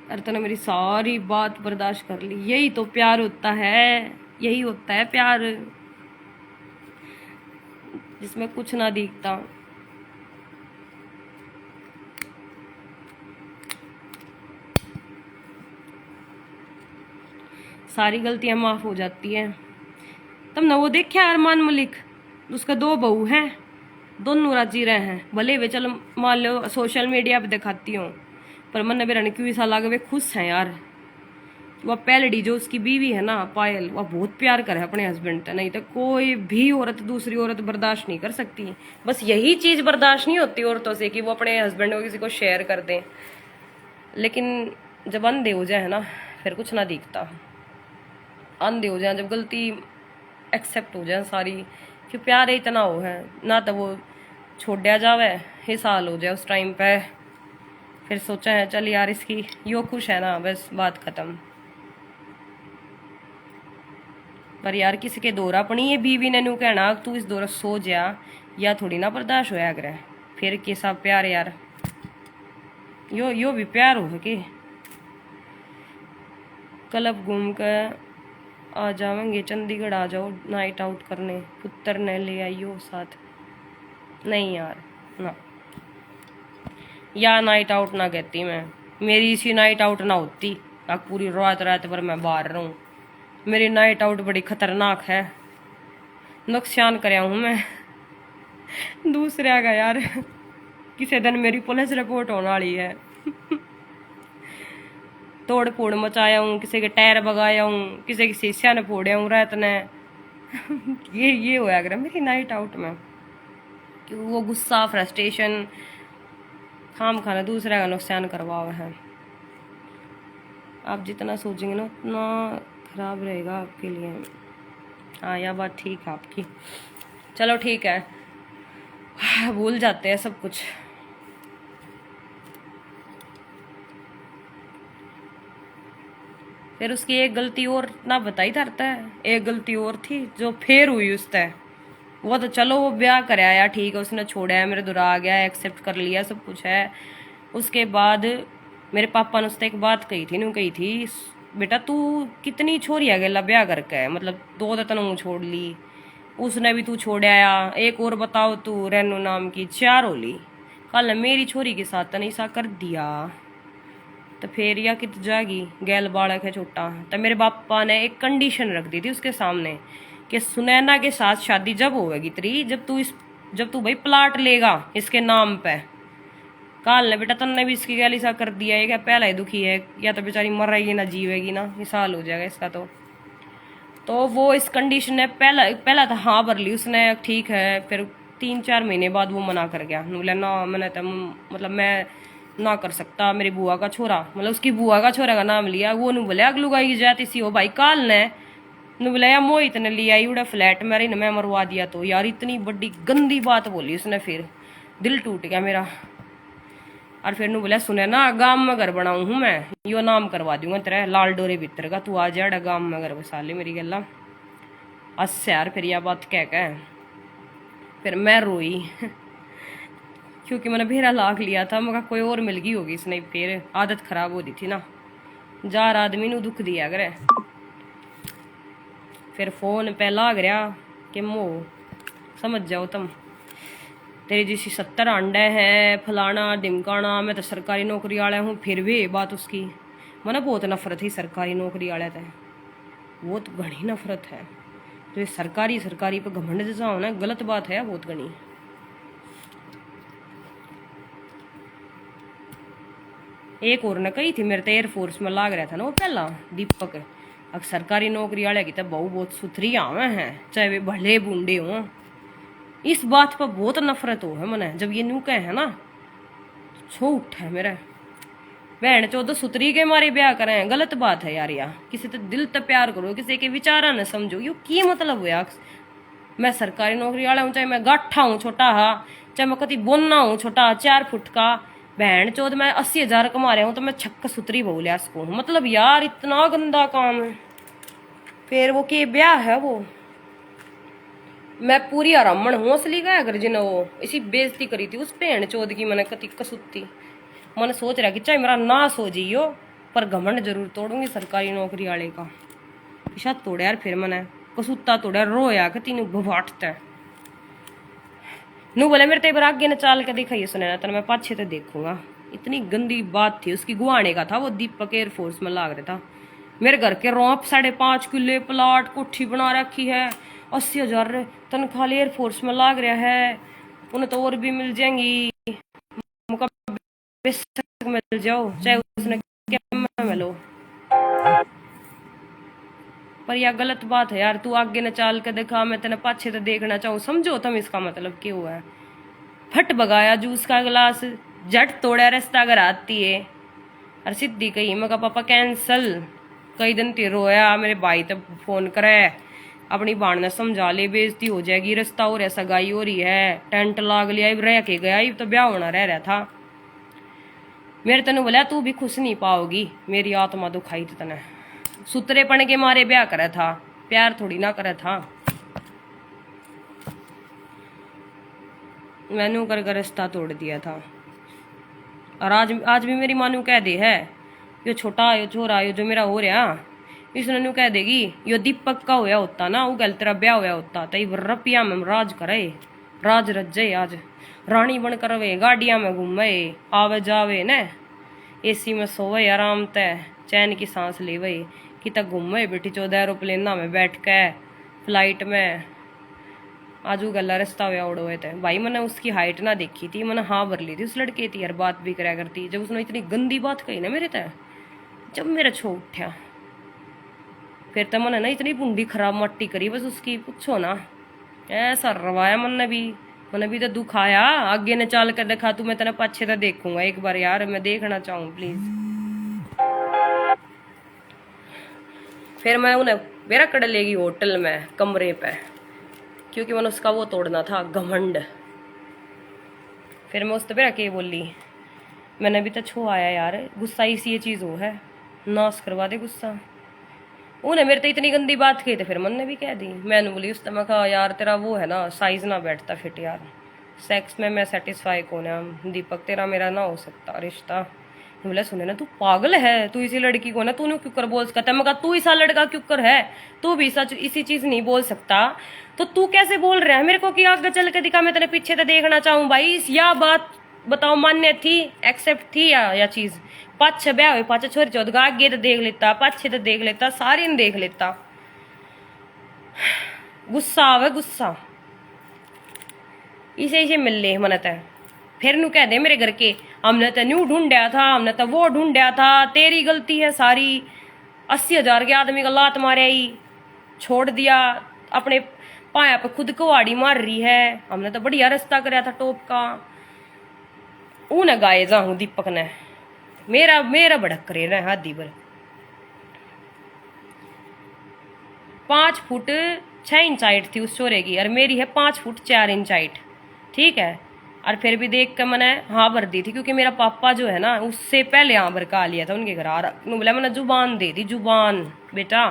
अरे तूने मेरी सारी बात बर्दाश्त कर ली, यही तो प्यार होता है, यही होता है प्यार, जिसमें कुछ ना दिखता। सारी गलतियां माफ हो जाती हैं। तुमने वो देखा अरमान मलिक, उसका 2 बहू हैं, दोनों राजी रहे हैं, भले वे चलो मान लो सोशल मीडिया पे दिखाती हूँ, पर मन मेरा क्यों ऐसा लगे वे खुश हैं यार। वह पहलड़ी जो उसकी बीवी है ना पायल, वह बहुत प्यार करे अपने हस्बैंड से, नहीं तो कोई भी औरत दूसरी औरत बर्दाश्त नहीं कर सकती। बस यही चीज बर्दाश्त नहीं होती औरतों से कि वो अपने हस्बैंड को किसी को शेयर कर दें, लेकिन जब अंधे हो जाए ना फिर कुछ ना दिखता। अंधे हो जाए जब गलती एक्सेप्ट हो जाए सारी, कि प्यार इतना हो है ना, तो वो छोड़ा जावे, हिसाल हो जाए उस टाइम पे, फिर सोचा है चल यार इसकी यो खुश है ना, बस बात खत्म। पर यार किसी के दौरा अपनी ये बीवी ने नू कहना तू इस दौरा सो जा, या थोड़ी ना बर्दाश्त होया करे, फिर कैसा प्यार यार, यो भी प्यार हो के। क्लब घूम कर आ जाएंगे, चंडीगढ़ आ जाओ नाइट आउट करने, पुत्र ने ले आइयो साथ। नहीं यार ना, या नाइट आउट ना कहती मैं, मेरी इसी नाइट आउट ना होती, अब पूरी रात रात भर मैं बाहर रहूं। मेरी नाइट आउट बड़ी खतरनाक है, नुकसान कराया हूं मैं दूसरे का यार। किसी दिन मेरी पुलिस रिपोर्ट होने वाली है। तोड़ फोड़ मचाया हूँ, किसी के टायर बगाया हूँ, किसी की शीशिया ने फोड़े हूँ रात ने। ये होया कर मेरी नाइट आउट में, कि वो गुस्सा फ्रस्ट्रेशन खाम खाना दूसरे का नुकसान करवाओ है। आप जितना सोचेंगे ना उतना खराब रहेगा आपके लिए। हाँ यह बात ठीक है आपकी, चलो ठीक है, भूल जाते हैं सब कुछ। फिर उसकी एक गलती और ना बताई धरता है, एक गलती और थी जो फिर हुई उससे। वो तो चलो वो ब्याह कराया ठीक है, उसने छोड़ा है, मेरे दूर आ गया, एक्सेप्ट कर लिया, सब कुछ है। उसके बाद मेरे पापा ने उससे एक बात कही थी, कही थी बेटा तू कितनी छोरी है गेला ब्याह करके, मतलब 2 तनु छोड़ ली, उसने भी तू छोड़ आया, एक और बताओ तू रेनू नाम की 4 होली, कल मेरी छोरी के साथ तने ऐसा कर दिया, तो फिर या कित जाएगी, गैल बालक है छोटा। तो मेरे पापा ने एक कंडीशन रख दी थी उसके सामने कि सुनैना के साथ शादी जब होगी तेरी, जब तू भाई प्लाट लेगा इसके नाम पे। काल ने बेटा तन्ने भी इसकी गैली सा कर दिया है, क्या पहला ही दुखी है, या तो बेचारी मर रही है ना जीवेगी ना, साल हो जाएगा इसका। तो वो इस कंडीशन ने पहला तो हाँ भर ली उसने, ठीक है। फिर 3-4 महीने बाद वो मना कर गया, बोला ना मैंने तो मतलब मैं ना कर सकता, मेरी बुआ का छोरा, मतलब उसकी बुआ का छोरा का नाम लिया। वो नु बोले अगलू गाई जाती सी हो भाई, काल ने नु बोला या मोहित ने लिया उड़ा फ्लैट मेरी ने मैं मरवा दिया। तो यार इतनी बड़ी गंदी बात बोली उसने, फिर दिल टूट गया मेरा। और फिर नु बोला सुने ना गांव में घर बनाऊ हूं मैं, यो नाम करवा दूंगा तेरा लाल डोरे भीतर का, तू आ जाड़ा गांव में घर बसा ले मेरी गला। अस्से यार फिर यह बात कह फिर मैं रोई क्योंकि मैंने भेरा लाख लिया था, मगर कोई और मिल गई होगी इसने, फिर आदत खराब हो रही थी ना, जार आदमी नु दुख दिया करे। फिर फोन पे लाग रहा कि मो समझ जाओ तुम, तेरी जैसी 70 अंडे हैं फलाना ढिमकाना, मैं तो सरकारी नौकरी वाला हूँ। फिर भी बात उसकी मैंने बहुत नफरत है सरकारी नौकरी वाले थे, बहुत घनी नफरत है। तो ये सरकारी पे घमंड जैसा होना गलत बात है बहुत घनी। एक और ने कही थी मेरे तो एयरफोर्स में लाग रहा था ना वो पहला दीपक, अब सरकारी नौकरी वाले की तो बहु बहुत सुथरी आवे हैं, चाहे वे भले बूंदे हों। इस बात पर बहुत नफरत हो है मने, जब ये न्यू कहे है ना छो उठा है मेरा। बहन चौदह सुतरी के मारे ब्याह करें, गलत बात है यार। या किसी तो दिल तक प्यार करो, किसी के विचारा न समझो, यू की मतलब हो यार। मैं सरकारी नौकरी वाला हूँ, चाहे मैं गाठा हूँ छोटा हा, चाहे मैं कति बोना हूँ छोटा 4 फुट का, बहन चौथ मैं 80,000 कमा रहा हूँ तो मैं छक्का सुतरी बोलिया इसको। मतलब यार इतना गंदा काम है। फिर वो के ब्याह है वो, मैं पूरी आरामण हूँ असली का अगर जिन्हें वो इसी बेइज्जती करी थी उस बहन चौथ की, मैंने कति कसुत्ती। मैंने सोच रहा कि चाहे मेरा नाश हो जियो पर घमंड जरूर तोड़ूंगी सरकारी नौकरी वाले का। पिछा तोड़ा यार, फिर मैंने कसूता तोड़ा, रोया कि तीनों भवाटता है नू बोले मेरे तेबर आगे ने चाल के दिखाइए सुने ना, तो मैं पाछे तो देखूंगा। इतनी गंदी बात थी उसकी। गुआने का था वो, दीपक एयरफोर्स में लाग रहा था। मेरे घर के रौप 5.5 किले प्लाट कोठी बना रखी है, 80,000 तनख्वाह एयरफोर्स में लाग रहा है, उन्हें तो और भी मिल जाएंगी, मिल जाओ चाहे उसने क्या मिलो। पर यह गलत बात है यार। तू आगे न चाल के दिखा, मैं तेने पाछे तो देखना चाहूँ। समझो तुम इसका मतलब क्यों है। फट बगाया जूस का गिलास, जट तोड़ा रास्ता घर आती है। और सीधी कही मैं पापा कैंसल। कई दिन ती रोया, मेरे भाई तब फोन करे अपनी बाण ने समझा ले, बेइज्जती हो जाएगी, रास्ता हो रहा, सगाई हो रही है, टेंट लाग लिया, रह के गया, तो ब्याह होना रह रहा था। मेरे तेन बोला तू भी खुश नहीं पाओगी, मेरी आत्मा दुखाई थी तने। सुतरेपन के मारे ब्याह करे था, प्यार थोड़ी ना करे था। मैनू कर रिश्ता तोड़ दिया था। और आज भी मेरी मानू कह दे है यो छोटा यो छोरा यो जो मेरा हो रहा, इसने नू कह देगी यो दीपक का होया होता ना, वो गल तेरा ब्याह होया होता तई रपिया में राज करे, राज रजे आज रानी बन कर वे, गाड़िया में घूमे आवे जावे न, एसी में सोवे आराम ते चैन की सांस लेवे, कि तक घूमे बेटी 14 एरोप्लेना में बैठ के फ्लाइट में। आजू गला रिश्ता हुआ उड़ हुए थे भाई। मैंने उसकी हाइट ना देखी थी, मैंने हाँ भर ली थी उस लड़के थी यार, बात भी करा करती। जब उसने इतनी गंदी बात कही ना मेरे तय, जब मेरा छो उठा, फिर तो मैंने ना इतनी बूंदी खराब मट्टी करी बस उसकी, पूछो ना। ऐसा रवाया मैंने भी तो दुख आया। आगे ने चाल कर देखा तू, मैं तेना पाछे तो देखूंगा एक बार यार, मैं देखना चाहूँ प्लीज। फिर मैं उन्हें मेरा कड़ लेगी होटल में कमरे पे, क्योंकि मैंने उसका वो तोड़ना था घमंड। फिर मैं उस तरह के बोली, मैंने भी तो छो आया यार, गुस्सा इसी ये चीज़ हो है, नाश करवा दे गुस्सा। उन्हें मेरे तो इतनी गंदी बात कही तो फिर मैंने भी कह दी। मैंने बोली उस समय कहा यार तेरा वो है ना साइज ना बैठता फिट यार, सेक्स में मैं सेटिस्फाई कौन है दीपक, तेरा मेरा ना हो सकता रिश्ता। बोला सुने ना तू पागल है, तू इसी लड़की को ना तूने क्यों कर बोल सकता। मैं कहा तू ऐसा लड़का क्यों कर है, तू भी सच इसी चीज नहीं बोल सकता, तो तू कैसे बोल रहा है मेरे को कि आगे चल के दिखा, मैं तेरे पीछे तो देखना चाहूँ भाई। या बात बताओ मान्य थी, एक्सेप्ट थी या चीज। 5-6 ब्याह हुए, 5 छोरी चौथ आगे तो देख लेता, 5-6 तो देख लेता, सारी ने देख लेता। गुस्सा आवे गुस्सा, इसे मिल ले मन तय। फिर नू कह दे मेरे घर के हमने तो न्यू ढूंढया था, हमने तो वो ढूंढया था, तेरी गलती है सारी। 80,000 के आदमी का लात मारे ही छोड़ दिया, अपने पाया पे खुद कुहाड़ी मार रही है, हमने तो बढ़िया रास्ता कराया था टॉप का। ऊने गाए जा हूं दीपक ने, मेरा भड़क करे ना हाथी पर। 5 फुट 6 इंच हाइट थी उस छोरे की, और मेरी है 5 फुट 4 इंच हाइट, ठीक है। और फिर भी देख कर मैंने हाँ भर दी थी, क्योंकि मेरा पापा जो है ना उससे पहले हाँ भर का लिया था उनके घर। आ बोला मैंने जुबान दे दी, जुबान बेटा।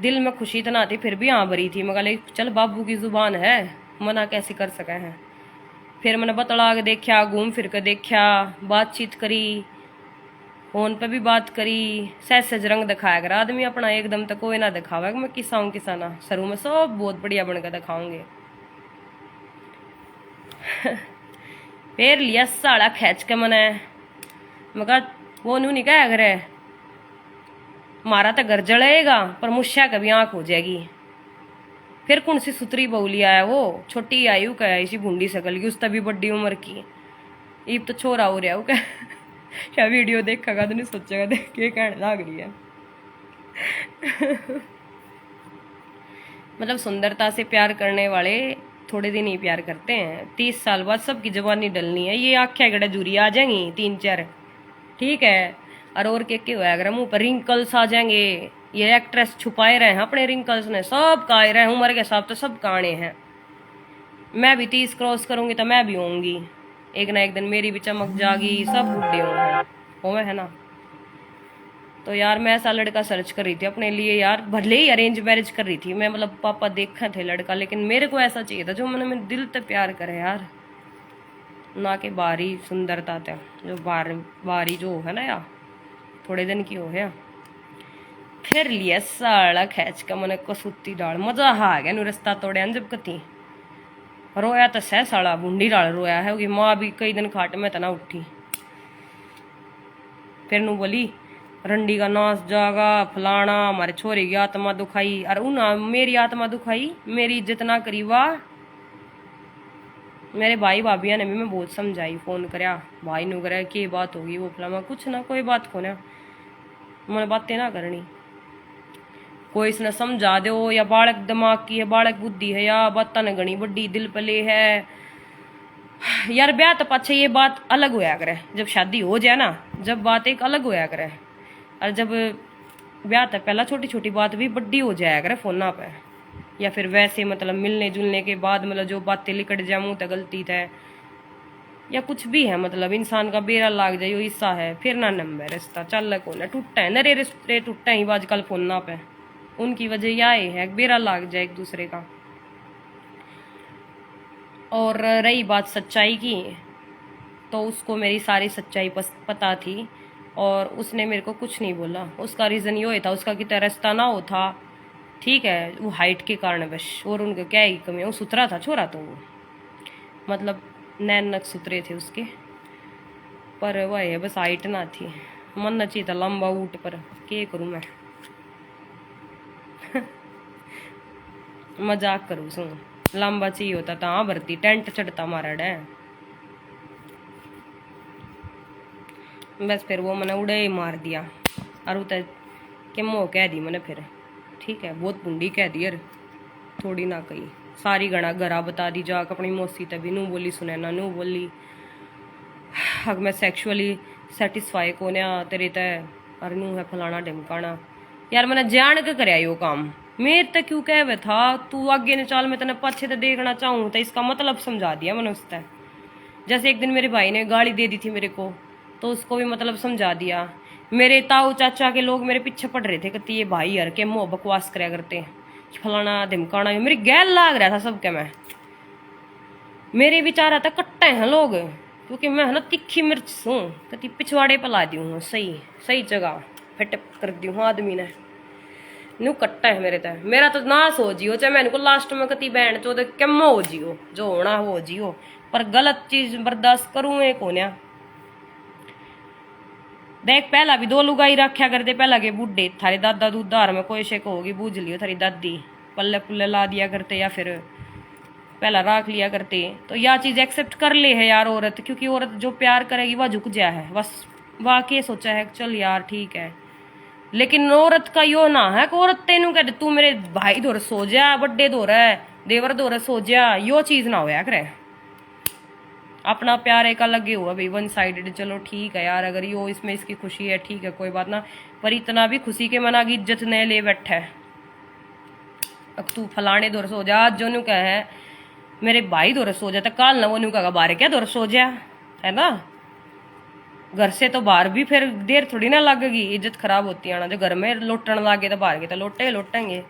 दिल में खुशी तो ना थी, फिर भी हाँ भरी थी। मगर चल बाबू की जुबान है, मना कैसे कर सके हैं। फिर मैंने बतला के देखा, घूम फिर के देखा, बातचीत करी, फोन पे भी बात करी। सहज रंग दिखाया कर आदमी अपना, एकदम तो कोई ना दिखावा मैं किसा हूँ किसा ना, सरू में सब बहुत बढ़िया बनकर दिखाऊंगे। फिर लिया साड़ा खींच के मैंने, मगर वो नू नहीं कहा करे मारा तो घर जलेगा पर मुश्या कभी आंख हो जाएगी। फिर कौन सी सुतरी बहुली आया, वो छोटी आई वो कह इसी भूडी सकल की, उस तभी बड़ी उम्र की, ईब तो छोरा हो रहा क्या वीडियो देखेगा तो नहीं सोचेगा देख के कहने लग रही है। मतलब सुंदरता से प्यार करने वाले थोड़े दिन ही प्यार करते हैं, 30 साल बाद सबकी जवानी डलनी है। ये आख्या गड़ा जूरी आ जाएंगी 3-4, ठीक है। और के हुआ अगर मुंह पर रिंकल्स आ जाएंगे। ये एक्ट्रेस छुपाए रहे हैं अपने रिंकल्स ने, सब का आए रहे हैं उम्र के हिसाब तो सब काने हैं। मैं भी 30 क्रॉस करूंगी तो मैं भी होंगी, एक ना एक दिन मेरी भी चमक जागी, सब बुढ़े होंगे, है ना। तो यार मैं ऐसा लड़का सर्च कर रही थी अपने लिए यार, भले ही अरेंज मैरिज कर रही थी मैं, मतलब पापा देखा थे लड़का, लेकिन मेरे को ऐसा चाहिए था जो मैंने मेरे दिल तक प्यार करे यार, ना के बाहरी सुंदरता था, जो बाहरी जो है ना यार थोड़े दिन की हो है। फिर लिया साड़ा खैच का मन को सुती डाल, मजा आ गया नु रास्ता तोड़े जब कती रोया तो सह साड़ा बूंदी डाल रोया है, माँ भी कई दिन खाट में तना उठी। फिर नु बोली रंडी का नाच जागा फलाना, हमारे छोरे की आत्मा दुखाई, और उन्हें मेरी आत्मा दुखाई, मेरी इज्जत ना करी वाह। मेरे भाई भाभिया ने भी मैं बहुत समझाई, फोन करया भाई नु करे की बात होगी वो फलामा, कुछ ना कोई बात को ना मैंने बातें ना करनी, कोई इसने समझा दो, या बालक दिमाग की है, बालक बुद्धि है, या बात ने घनी बड़ी दिल पले है यार। ब्याह तो पाछे ये बात अलग होया करे, जब शादी हो जाए ना, जब बात एक अलग होया करे, और जब ब्याह तक पहला छोटी छोटी बात भी बड्डी हो जाया करे फोना पे, या फिर वैसे मतलब मिलने जुलने के बाद मतलब जो बातें लिकट जाए मुँह तक गलती थे, या कुछ भी है मतलब इंसान का बेरा लाग जाए हिस्सा है, फिर ना नंबर रिश्ता चल को ना टूटा है, नरे रिश्ते टूटे ही आजकल फोना पे, उनकी वजह यह है बेरा लाग जाए एक दूसरे का। और रही बात सच्चाई की, तो उसको मेरी सारी सच्चाई पता थी, और उसने मेरे को कुछ नहीं बोला। उसका रीज़न ये था उसका कितना रास्ता ना हो था, ठीक है, वो हाइट के कारण बस, और उनका क्या ही कमी है, वो सुथरा था छोरा, तो वो मतलब नैन नक सुथरे थे उसके, पर वह है बस हाइट ना थी, मन न चाहिए था लंबा ऊट, पर क्या करूँ मैं मजाक करूँ सू, लंबा चाहिए होता तो हाँ भरती टेंट चढ़ता मारा डे, बस फिर वो मैंने उड़े ही मार दिया। और उतर के मोह कह दी मैंने फिर, ठीक है, बहुत बुंडी कह दी यार, थोड़ी ना कही, सारी गरा बता दी जाक अपनी मौसी तभी नू बोली, सुने ना नू बोली अग मैं सेक्सुअली सेटिस्फाई को तेरे तय और नू है फलाना ढिमकाना। यार मैंने जान के कराया यो काम, मेरे तक क्यों कह था तू आगे ने चाल, मैं तेने पीछे तो देखना चाहूँ, तो इसका मतलब समझा दिया मैंने उससे। जैसे एक दिन मेरे भाई ने गाली दे दी थी मेरे को, तो उसको भी मतलब समझा दिया। मेरे ताऊ चाचा के लोग मेरे पीछे पड़ रहे थे कि ये भाई यार के मुँह बकवास कराया करते फलाना धिमकाना, मेरी गैल लाग रहा था सबके, मैं मेरे विचार आता कट्टे हैं लोग, क्योंकि मैं है ना तीखी मिर्च हूँ, कति पिछवाड़े पर ला दी हूँ, सही सही जगह फिट कर दी हूँ आदमी ने, नू कट्टा है मेरे तय, मेरा तो नाश हो जियो, चाहे मैंने को लास्ट में कति बहन चो कम हो जियो, जो होना हो जियो, पर गलत चीज बर्दाश्त करूँ एक होने। देख पहला भी 2 लुगाई रखा करते, पहला के बुढ़े थारे दादा दूधार में कोई शेक होगी बूझ लियो, थारी दादी पल्ले पुल्ले ला दिया करते, या फिर पहला राख लिया करते, तो यह चीज एक्सेप्ट कर ले है यार औरत, क्योंकि औरत जो प्यार करेगी वह झुक जाए है, बस वाकई सोचा है चल यार ठीक है। लेकिन औरत का यो ना है कि औरत तेनू कह तू मेरे भाई दौर सो जा, बड्डे दौर है देवर दौर सो जा, यो चीज ना होया करे। अपना प्यार एक अलग ही हुआ भाई, 1 साइडेड, चलो ठीक है यार, अगर यो इसमें इसकी खुशी है ठीक है कोई बात ना, पर इतना भी खुशी के मना की इज्जत नहीं ले बैठा है। अब तू फलाने दौर सो जा, जो नु कह है मेरे भाई दौर सो जा, तो काल ना वो नु कहा बाहर क्या दौर सो जा, है ना, घर से तो बाहर भी फिर देर थोड़ी ना लगेगी, इज्जत खराब होती है ना, जो घर में लोटन लागे तो बाहर के तो लोटेंगे,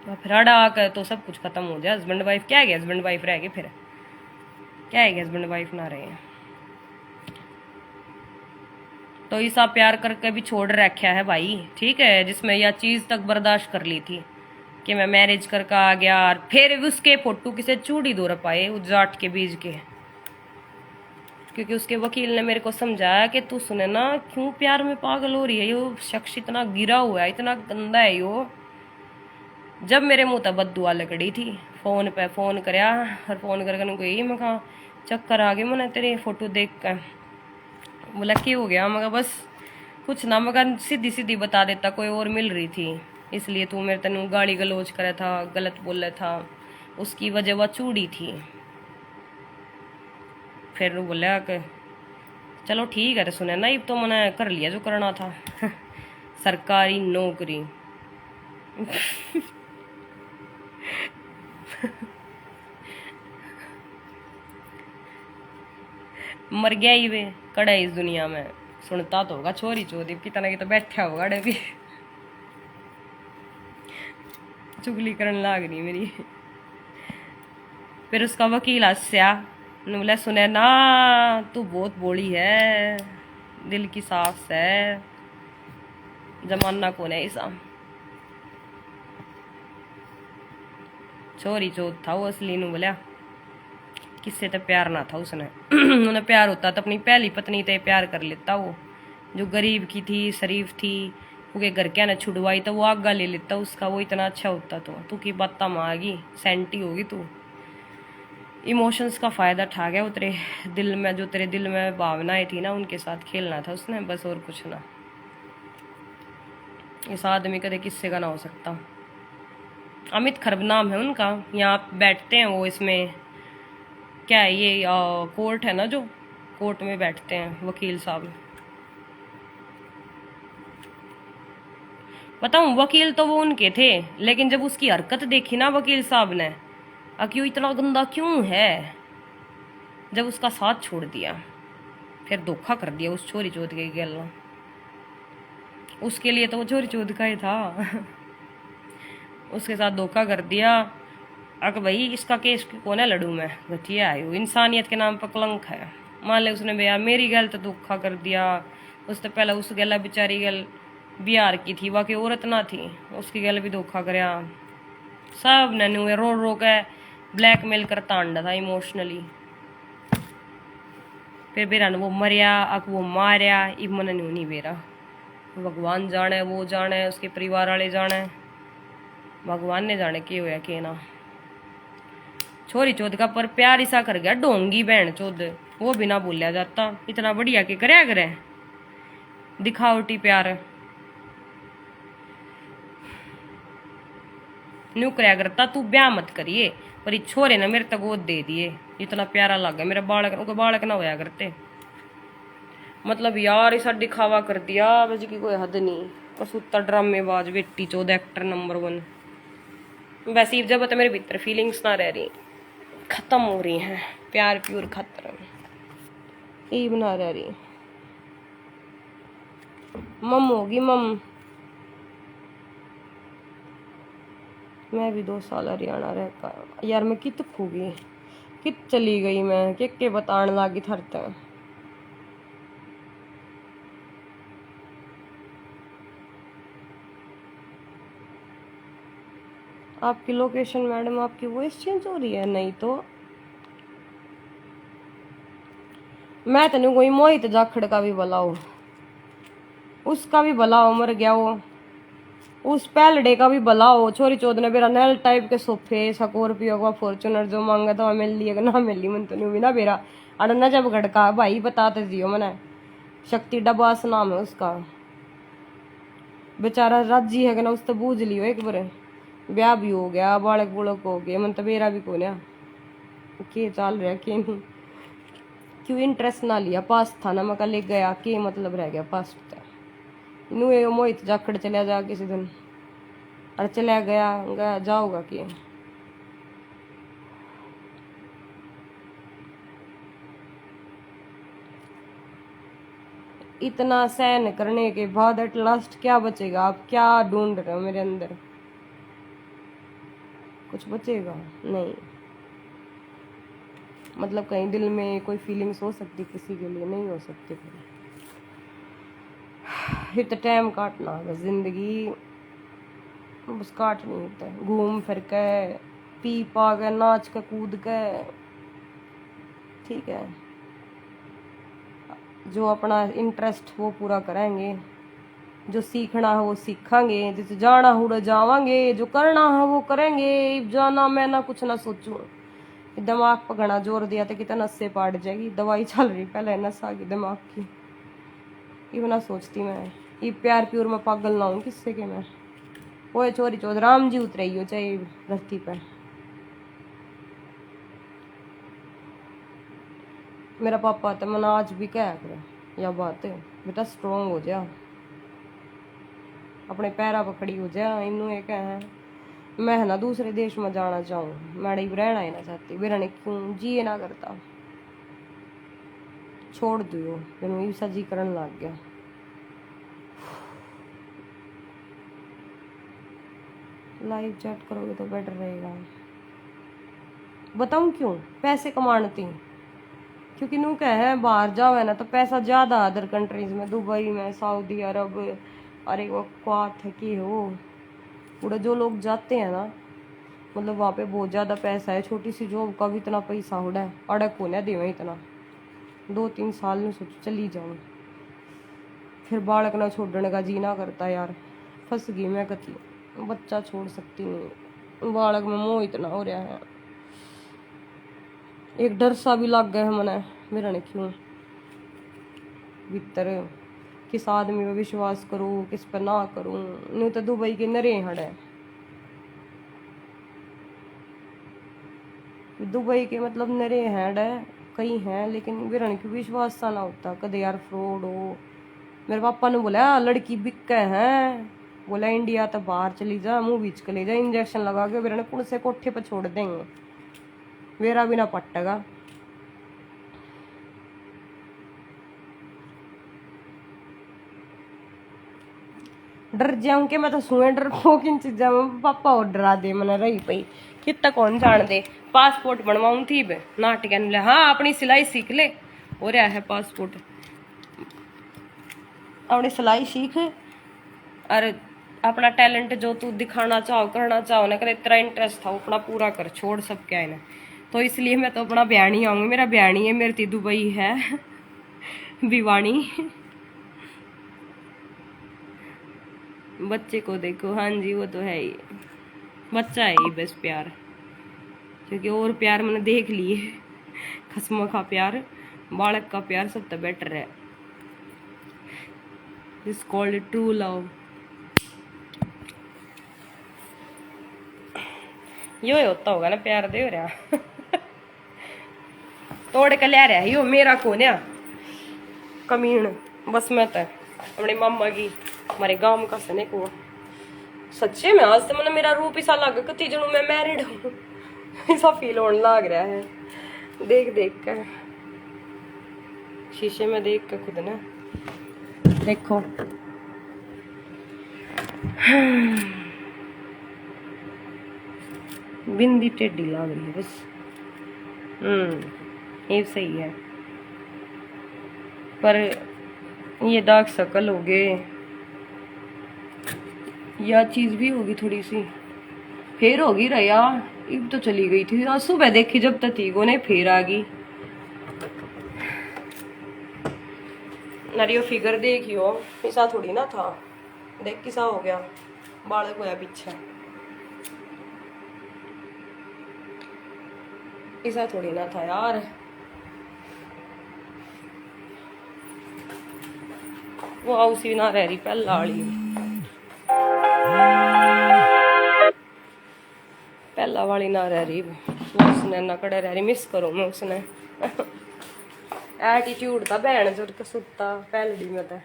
तो फिर अड़ा कर तो सब कुछ खत्म हो जाए। हस्बैंड वाइफ क्या है, हस्बैंड वाइफ रह गए, फिर क्या है हस्बैंड वाइफ ना रहे। तो ऐसा प्यार करके भी छोड़ रखा है भाई, ठीक है, जिसमें यह चीज तक बर्दाश्त कर ली थी कि मैं मैरिज करके आ गया, और फिर उसके फोटो किसे चूड़ी दो पाए उजाट के बीज के, क्योंकि उसके वकील ने मेरे को समझाया कि तू सुने ना क्यों प्यार में पागल हो रही है, यो शख्स इतना गिरा हुआ है, इतना गंदा है यो। जब मेरे मुंह तक बददुआ लगड़ी थी, फोन पे फोन करया, और फोन करके गई, मैं कहा चक्कर आ गए मैंने तेरी फोटो देख कर, बोला क्या हो गया, मैं बस कुछ ना मगर सीधी सीधी बता देता, कोई और मिल रही थी, इसलिए तू मेरे तेन गाली गलोच करे था, गलत बोले था, उसकी वजह वह चूड़ी थी। फिर वो बोला कि चलो ठीक है, सुने ना, अब तो मैंने कर लिया जो करना था। सरकारी नौकरी। मर गया ही वे कड़ा इस दुनिया में। सुनता तो होगा छोरी चोदी कितना की तो बैठा होगा डे भी। चुगली करने लाग रही मेरी। फिर उसका वकील हंसया, बोला सुने ना, तू बहुत बोली है, दिल की साफ है, जमाना कौन है ऐसा। छोरी चोद था वो असली नु बोलिया, किससे तो प्यार ना था उसने। उन्हें प्यार होता तो अपनी पहली पत्नी ते प्यार कर लेता, वो जो गरीब की थी, शरीफ थी, उनके घर क्या ने छुड़वाई तो वो आगा ले लेता उसका, वो इतना अच्छा होता। तो तू की बात मांगी सेंटी होगी तू। इमोशंस का फायदा ठा गया उतरे दिल में, जो तेरे दिल में भावनाएं थी ना, उनके साथ खेलना था उसने, बस और कुछ ना। इस आदमी कदे किससे का ना हो सकता। अमित खरब नाम है उनका, यहाँ बैठते हैं वो, इसमें क्या है ये कोर्ट है ना, जो कोर्ट में बैठते हैं वकील साहब। बताऊं, वकील तो वो उनके थे, लेकिन जब उसकी हरकत देखी ना वकील साहब ने, क्यों इतना गंदा क्यों है, जब उसका साथ छोड़ दिया, फिर धोखा कर दिया उस छोरी चोद के गल। उसके लिए तो वो छोरी चोद का ही था। उसके साथ धोखा कर दिया। अक भाई इसका केस कौन है लड़ू मैं, घटिया है, इंसानियत के नाम पर कलंक है। मान ले उसने भैया मेरी गल तो धोखा कर दिया, उससे पहले उस गला बेचारी गल बिहार की थी, वाकई औरत ना थी, उसकी गल भी धोखा करया। सब ने रो रो के ब्लैकमेल करता अंडा था इमोशनली। फिर बेरा वो मरिया, अक वो मारिया, इब मन नहीं बेरा, भगवान जाने, वो जाने, उसके परिवार वाले जाने, भगवान ने जाने के होया के ना। छोरी चौध का पर प्यार ऐसा कर गया ढोंगी बहन चौध, वो बिना बोलिया जाता, इतना बढ़िया के करया करे दिखावटी प्यार न्यू करया करता। तू ब्याह मत करिए, पर ये छोरे ने मेरे तक गोद दे दिए, इतना प्यारा लग गया मेरा बालक, उनके बालक ना होया करते। मतलब यार ऐसा दिखावा कर दिया बज की कोई हद नहीं। कसूता ड्रामेबाज बेटी चौध एक्टर नंबर 1। वैसे जब तो मेरे भीतर फीलिंग्स ना रह रही, खत्म हो रही हैं, प्यार प्यूर खत्म, यही बना रह रही। मम होगी मम। मैं भी 2 साल हरियाणा रहकर यार, मैं कित खो गई, कित चली गई मैं, के बताने लागी थरते। आपकी लोकेशन मैडम, आपकी वॉइस चेंज हो रही है? नहीं तो मैं तेन कोई मोहित जाखड़ का भी बुलाओ, उसका भी बुलाओ, मर गया वो, उस पहलड़े का भी बुलाओ। छोरी चौध ने बेरा नल टाइप के सोफे, स्कॉर्पियो का फॉर्चुनर जो मांगा तो मिल लिया ना मिल ली, मन तो नहीं हुई ना बेरा अड़ना जब घड़का भाई बताते दियो मैंने। शक्ति डबास नाम है उसका, बेचारा राजी है ना, उस तो बूझ लियो एक बार, ब्याह भी हो गया, बालक बुलक हो गए, मन तो मेरा भी को के चाल रहा के नहीं, क्यों इंटरेस्ट ना लिया, पास था ना मैं ले गया, के मतलब रह गया पास नू मोहित जाखड़ चला जा किसी दिन, अरे चला गया जाओगा कि इतना सहन करने के बाद एट लास्ट क्या बचेगा? आप क्या ढूंढ रहे हो मेरे अंदर? कुछ बचेगा नहीं। मतलब कहीं दिल में कोई फीलिंग्स हो सकती किसी के लिए? नहीं हो सकती। फिर तो टाइम काटना है, जिंदगी बस काट नहीं होता है, घूम फिर के पी पा के नाच के कूद के, ठीक है, जो अपना इंटरेस्ट वो पूरा करेंगे, जो सीखना है वो सीखेंगे, जिसे जाना हो जावांगे, जो करना है वो करेंगे। जाना मैं ना कुछ ना सोचूं, दिमाग पर घना जोर दिया तो कितना नस से पाट जाएगी, दवाई चल रही पहले नशा की दिमाग की, ये ना सोचती मैं, ये प्यार प्यूर में पागल ना हूँ किससे के मैं। ओए चोरी चौध राम जी उतरे हो चाहे धरती पर। मेरा पापा तो मना आज भी कह करे या बात है, बेटा स्ट्रोंग हो जा, अपने पैरों पर खड़ी हो जा। इनू ये कह मैं ना दूसरे देश में जाना चाहूँ, मैं रहना ही ना चाहती, मेरा ने क्यों जी ना करता, छोड़ दियो मैनू ईसा जी करन लग गया। लाइव चैट करोगे तो बेटर रहेगा। बताऊं क्यों? पैसे कमाती, क्योंकि नू क्या है बाहर जाओ है ना तो पैसा ज्यादा अदर कंट्रीज में, दुबई में, सऊदी अरब, अरे वो क्वात है कि हो पूरा जो लोग जाते हैं ना, मतलब वहाँ पे बहुत ज़्यादा पैसा है। छोटी सी जॉब का भी इतना पैसा उड़ा है, अड़क होने देवे इतना। 2-3 साल में सोचो चली जाऊँ, फिर बालक ना छोड़ने का जी ना करता यार। फंस गई मैं कती, बच्चा छोड़ सकती नहीं, बालक में मोह इतना हो रहा है। एक डर सा भी लग गया है मने, मेरा ने क्यों भीतर, किस आदमी पे विश्वास करूँ किस पर ना करूँ। नहीं तो दुबई के नरे हड़ है, दुबई के मतलब नरे हैंड है कई हैं, लेकिन विरण की विश्वास सा ना होता कदे यार फ्रॉड हो। मेरे पापा ने बोला लड़की बिक है, बोला इंडिया तो बाहर चली जा, मुंह बीच के ले जा, इंजेक्शन लगा के विरण कुण से कोठे पर छोड़ देंगे, मेरा भी ना पट्टेगा। डर जाऊं के मैं तो सुए डर पोक इन चीजा में, पापा और डरा दे मैंने रही पई कितना कौन जान दे। पासपोर्ट बनवाऊं थी बे नाटक ने, हाँ अपनी सिलाई सीख ले, हो रहा है पासपोर्ट, अपनी सिलाई सीख और अपना टैलेंट जो तू दिखाना चाहो करना चाहो ना, करे तेरा इंटरेस्ट था वो अपना पूरा कर, छोड़ सब क्या है ना। तो इसलिए मैं तो अपना बयान ही आऊंगी, मेरा बयान ही है, मेरी थी दुबई है भिवानी। बच्चे को देखो, हाँ जी वो तो है ही, बच्चा है ही बस प्यार, क्योंकि और प्यार मैंने देख लिए, खसमों का प्यार, बालक का प्यार सबसे बेटर है, इज कॉल्ड ट्रू लव। यो ही होता होगा ना प्यार दे रहा तोड़ के ले रहा है यो मेरा को ना कमीन, बस मैं तो अपने मामा की हमारे गांव का सने को सच्चे में आज तो मैंने मेरा रूप ऐसा लग कती जनू मैं मैरिड हूँ ऐसा फील होने लग रहा है, देख देख कर शीशे में देख कर खुद ना देखो। बिंदी टेढ़ी लग रही है बस, ये सही है, पर ये दाग सकल हो गए, यह चीज भी होगी थोड़ी सी, फिर होगी रहा, अब तो चली गई थी आज सुबह देखी जब तक थी वो नहीं, फिर आ गई। नारियो फिगर देखियो ऐसा थोड़ी ना था, देख किसा हो गया, बालक होया पीछे, ऐसा थोड़ी ना था यार। वो उसी ना रह रही पहला वाली, पहला वाली ना रह रही, उसने ना कड़े रह रही, मिस करो मैं उसने एटीट्यूड था बहन जो सुता पहलड़ी में था,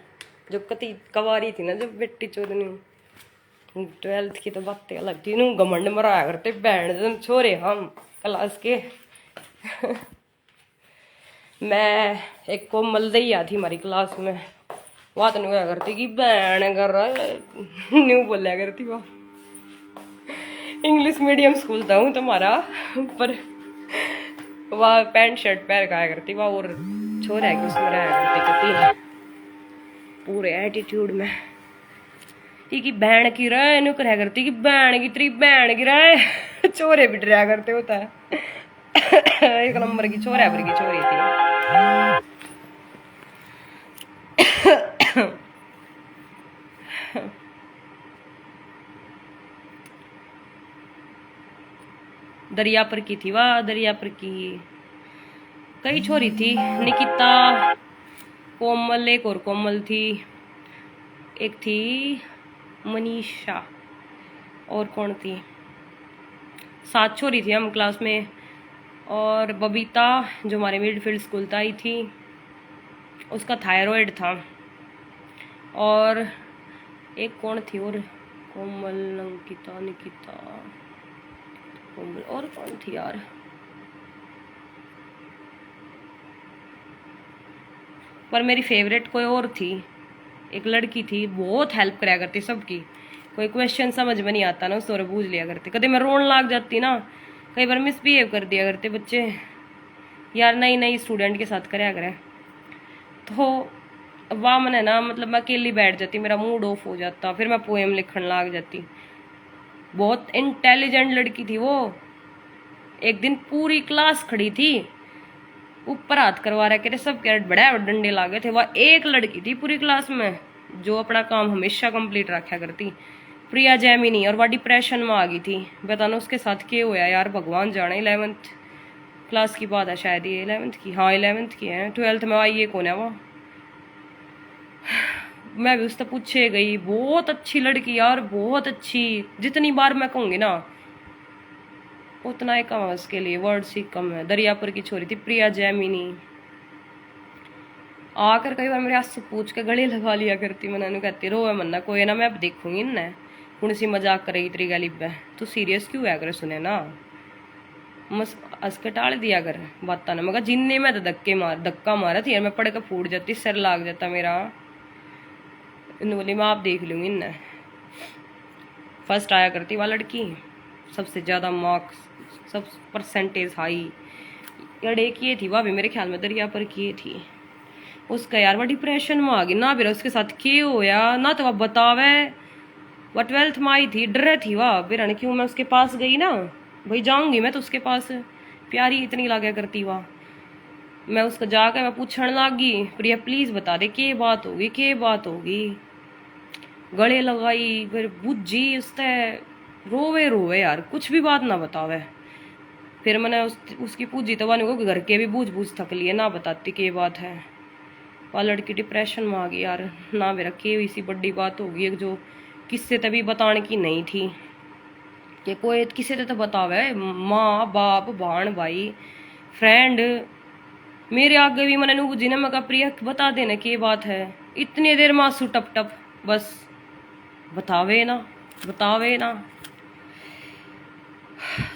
जो कती कवारी थी ना जब बेटी चोदनी 12th की तो बातें अलग थी, नू घमंड मराया करते बहन छोरे हम क्लास के मैं एक कोमल दैया थी हमारी क्लास में, वहाँ तो नहीं होया करती कि बहन कर न्यू बोलिया करती, वह इंग्लिश मीडियम स्कूल था हूँ तुम्हारा, पर वह पैंट शर्ट पहन के आया करती वह, और छोरा है कि उसमें रहा करती पूरे एटीट्यूड में, कि बहन की रहे नु रहा करती कि बहन की तेरी बहन की रहे छोरे भी डरा करते होता है एक नंबर की छोरा पर की छोरी थी दरिया पर की थी वह, दरिया पर की कई छोरी थी, निकिता कोमल, एक और कोमल थी, एक थी मनीषा, और कौन थी, 7 छोरी थी हम क्लास में। और बबीता जो हमारे मिडफील्ड स्कूल था आई थी, उसका थायराइड था। और एक कौन थी, और कोमल, अंकिता, निकिता, कोमल, और कौन थी यार, पर मेरी फेवरेट कोई और थी, एक लड़की थी, बहुत हेल्प कराया करती सबकी। कोई क्वेश्चन समझ में नहीं आता ना उसको और पूछ लिया करते, कभी मैं रोन लाग जाती ना, कई बार मिसबिहेव कर दिया करते बच्चे यार, नई नई स्टूडेंट के साथ कराया करे। तो वाह मैंने ना, मतलब मैं अकेली बैठ जाती, मेरा मूड ऑफ हो जाता, फिर मैं पोएम लिखने लाग जाती। बहुत इंटेलिजेंट लड़की थी वो। एक दिन पूरी क्लास खड़ी थी, ऊपर हाथ करवा रहे थे सब, कैरेट बड़े डंडे लागे थे। वह एक लड़की थी पूरी क्लास में जो अपना काम हमेशा कंप्लीट रखा करती, प्रिया जैमिनी, और वह डिप्रेशन में आ गई थी। बताना उसके साथ क्या हुआ यार, भगवान जाने। 11th क्लास की बात है शायद, ये 11th की, हाँ 11th की है। 12th में आई, ये कौन है वो, मैं भी उससे पूछे गई। बहुत अच्छी लड़की यार, बहुत अच्छी, जितनी बार मैं कहूँगी ना उतना ही कम है उसके लिए, वर्ड्स ही कम है। दरियापुर की छोरी थी प्रिया जैमिनी, आकर कई बार मेरे हाथ से पूछ के गले लगा लिया करती। मैंने कहती रोए मन्ना कोई ना, मैं अब देखूंगी ना हूँ सी मजाक कर रही तेरी गली पे, तू सीरियस क्यों है कर, सुने ना मस हंस के टाल दिया कर बात ना। मगर जिन्ने में तो धक्का मारा थी यार, मैं पड़ के फूट जाती, सिर लाग जाता मेरा। इन बोली मैं आप देख लूंगी ना। फर्स्ट आया करती वह लड़की, सबसे ज़्यादा मार्क्स, सब परसेंटेज हाई। यार एक ये थी वह भी मेरे ख्याल में दरिया पर की थी। उसका यार वह डिप्रेशन में आ गई ना, फिर उसके साथ क्या होया ना तो वह बतावे। वह 12th में आई थी, डर थी वह बिरन, क्यों मैं उसके पास गई ना, भाई जाऊंगी मैं तो उसके पास, प्यारी इतनी लागया करती वह। मैं उसको जाकर मैं पूछने लगी, प्रिया प्लीज बता दे क्या बात होगी, क्या बात होगी। गले लगाई, फिर बुझी उससे, रोवे रोवे यार, कुछ भी बात ना बतावे। फिर मैंने उसकी पूछी तो वह घर के भी बूझ बूझ थक लिए, ना बताती क्या बात है। वह लड़की डिप्रेशन में आ गई यार, ना मेरा के इसी बड़ी बात होगी एक जो किससे तभी बताने की नहीं थी, कि कोई किसी से तो बतावे, माँ बाप भाण भाई फ्रेंड, मेरे आगे भी मैंने बुझी ना, मैं कहा प्रिया बता देना क्या बात है। इतनी देर में आंसू टप टप, बस बतावे ना, बतावे ना।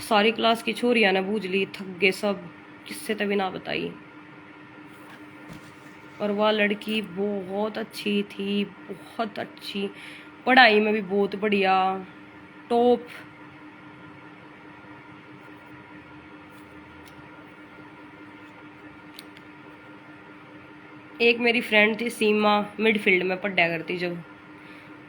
सारी क्लास की छोरियां ने बूझ ली, थक गए सब, किससे तभी ना बताई। और वह लड़की बहुत अच्छी थी, बहुत अच्छी, पढ़ाई में भी बहुत बढ़िया, टॉप। एक मेरी फ्रेंड थी सीमा, मिडफील्ड में पढ़ा करती। जब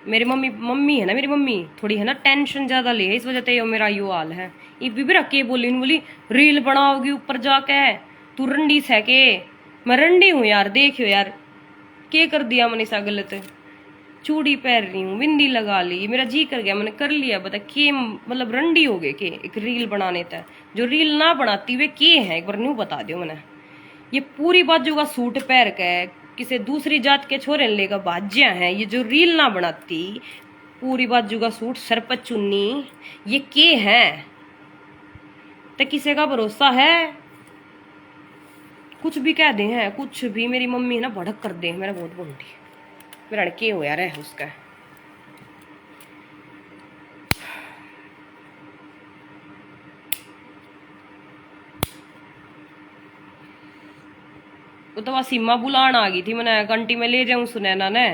मेरी मम्मी है ना, मेरी मम्मी थोड़ी है ना टेंशन ज्यादा ले, इस वजह से मेरा यो हाल है। भी रख के बोली रील बनाओगी ऊपर जाके, तू रंडी से के, मैं रंडी हूँ यार, देखियो यार क्या कर दिया मनीषा गलत। चूड़ी पहन रही हूँ, बिंदी लगा ली, मेरा जी कर गया, मैंने कर लिया, बता के मतलब रंडी हो गए के एक रील बनाने तक। जो रील ना बनाती वे के है एक बार न्यू बता दो मैंने। ये पूरी बाजू का सूट पहन के किसी दूसरी जात के छोरे लेकर भाज्या है, ये जो रील ना बनाती, पूरी बाजू का सूट, सर पर चुन्नी, ये के है, तो किसी का भरोसा है, कुछ भी कह दे हैं, कुछ भी। मेरी मम्मी है ना भड़क कर दे, मेरा बहुत बोलती, मेरा के हो यार है उसका। तो वह सीमा बुलान आ गई थी, मैंने घंटी में ले जाऊं सुनैना ने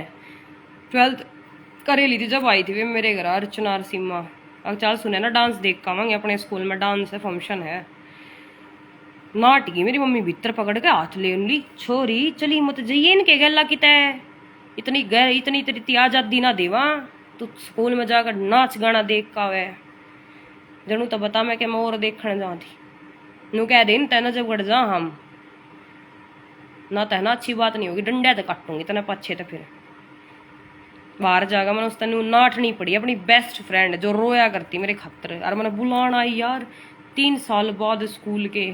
12th करे ली थी जब आई थी वे मेरे घर, अर्चना और सीमा। अब चल सुनैना डांस देख के आवांगे, अपने स्कूल में डांस है, फंक्शन है। नाट गई मेरी मम्मी, भीतर पकड़ के हाथ ले ली, छोरी चली मत जाइए इनके गला की तय, इतनी तेरी आजादी ना देवा, तू स्कूल में जाकर नाच गाना देख का वे जनू तो बता मैं क्या मैं और देखने जा थी। नू कह दे तेना जब गड़ जा हम ना, तो है ना अच्छी बात नहीं होगी, डंडे तो काटूंगी तेना पच्छे। तो फिर बाहर जाकर मैंने उस तेन नाटनी पड़ी, अपनी बेस्ट फ्रेंड जो रोया करती मेरे खातर, और मैंने बुलाना आई यार 3 साल बाद स्कूल के,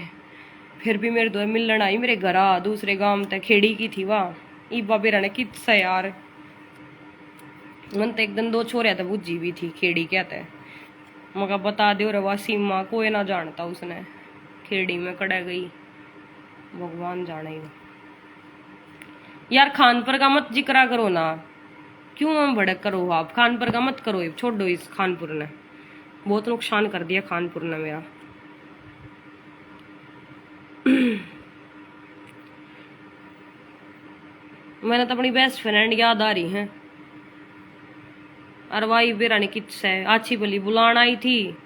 फिर भी मेरे दो मिलन आई मेरे घर, दूसरे गांव तक खेड़ी की थी वह। ई बाबे रहने किस्सा यार। मन तो एक दिन 2 छोरिया तो बुझी भी थी, खेड़ी कहते हैं। मगा बता दो रवा सीमा कोई ना जानता उसने, खेड़ी में कड़ा गई, भगवान जाने ही। यार खानपुर का मत जिक्रा करो ना, क्यों हम भड़क करो आप, खानपुर का मत करो, छोड़ो इस खानपुर ने बहुत नुकसान कर दिया खानपुर ने मेरा। मैंने तो अपनी बेस्ट फ्रेंड याद आ रही है, अरवाई बेरानी किस है अच्छी भली बुलाना आई थी,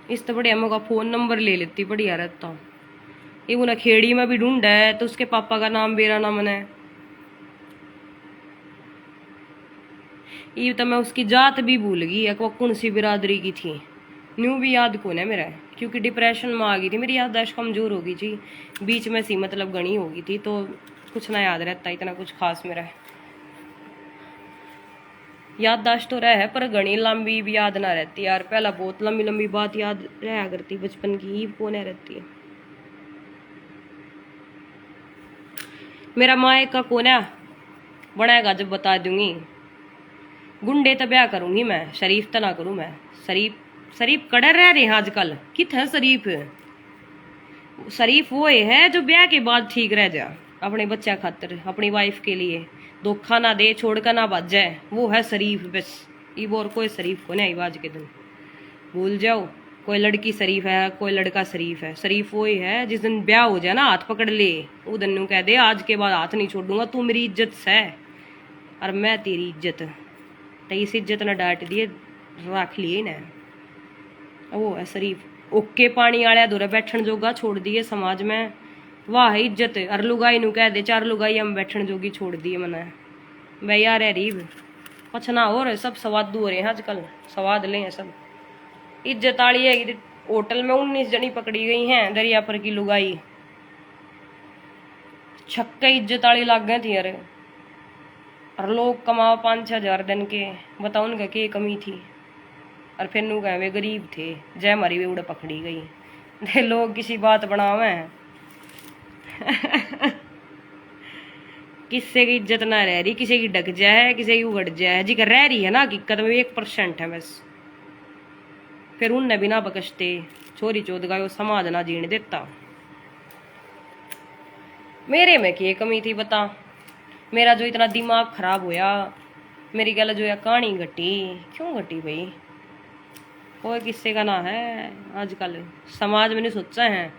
इस तो बढ़िया मौका फोन नंबर ले लेती, बढ़िया रहता। ये उन्हें खेड़ी में भी ढूंढा है तो उसके पापा का नाम बेरा ना मन है, ये तो मैं उसकी जात भी भूल गई है, कौन सी बिरादरी की थी, न्यू भी याद कौन है मेरा, क्योंकि डिप्रेशन में आ गई थी, मेरी याददाश्त कमजोर हो गई थी बीच में सी, मतलब गणी हो गई थी, तो कुछ ना याद रहता इतना कुछ खास मेरा। याददाश्त तो रहा है पर गणी लंबी भी याद ना रहती यार, पहला बहुत लंबी लंबी बात याद रहा करती बचपन की, ही कौन है रहती है। मेरा माए का कोना बनाएगा जब बता दूंगी, गुंडे तो ब्याह करूंगी मैं, शरीफ तो ना करूं मैं, शरीफ कड़े रह रहे हैं आजकल, कित है शरीफ, शरीफ वो है जो ब्याह के बाद ठीक रह जा, अपने बच्चा खातर अपनी वाइफ के लिए धोखा ना दे, छोड़ कर ना भाज जाए, वो है शरीफ बस। ये और कोई शरीफ को नहीं, आज के दिन भूल जाओ, कोई लड़की शरीफ है कोई लड़का शरीफ है, शरीफ वो ही है जिस दिन ब्याह हो जाए ना हाथ पकड़ ले, वो दिन कह दे आज के बाद हाथ नहीं छोड़ूंगा, तू मेरी इज्जत है और मैं तेरी इज्जत, तो इस इज्जत ने डांट दिए रख लिए ना, वो है शरीफ। ओके पानी आया दूर बैठन जोगा छोड़ दिए समाज में, वाह है इज्जत। और लुगाई नु कह दे 4 लुगाई हम बैठन जोगी छोड़ दिए मैंने, भाई यार रीब पछना हो रहे, सब स्वादू हो रहे हैं आजकल, स्वाद ले हैं सब। इज्जत आली है, होटल में 19 जनी पकड़ी गई हैं दरिया पर की लुगाई, छक्के इज्जत आली लाग गई थी यार, और लोग कमाओ 5-6 हजार दिन के, बताओ उनका क्या कमी थी, और फिर नू कहे वे गरीब थे, जय हमारी वे उड़ पकड़ी गई। लोग किसी बात बनावे हैं। किसी की इज्जत ना रह रही, किसी की डक जाए, किसी की उगड़ जाए, जी रह रही है ना हकीकत में 1% है बस, फिर उनने भी ना बकशते, छोरी चोद गायो समाज ना जीने देता। मेरे में क्या कमी थी बता, मेरा जो इतना दिमाग खराब होया, मेरी गल जो है कहानी घटी, क्यों घटी भाई, कोई किस्से का ना है आजकल समाज में नहीं सोचा है,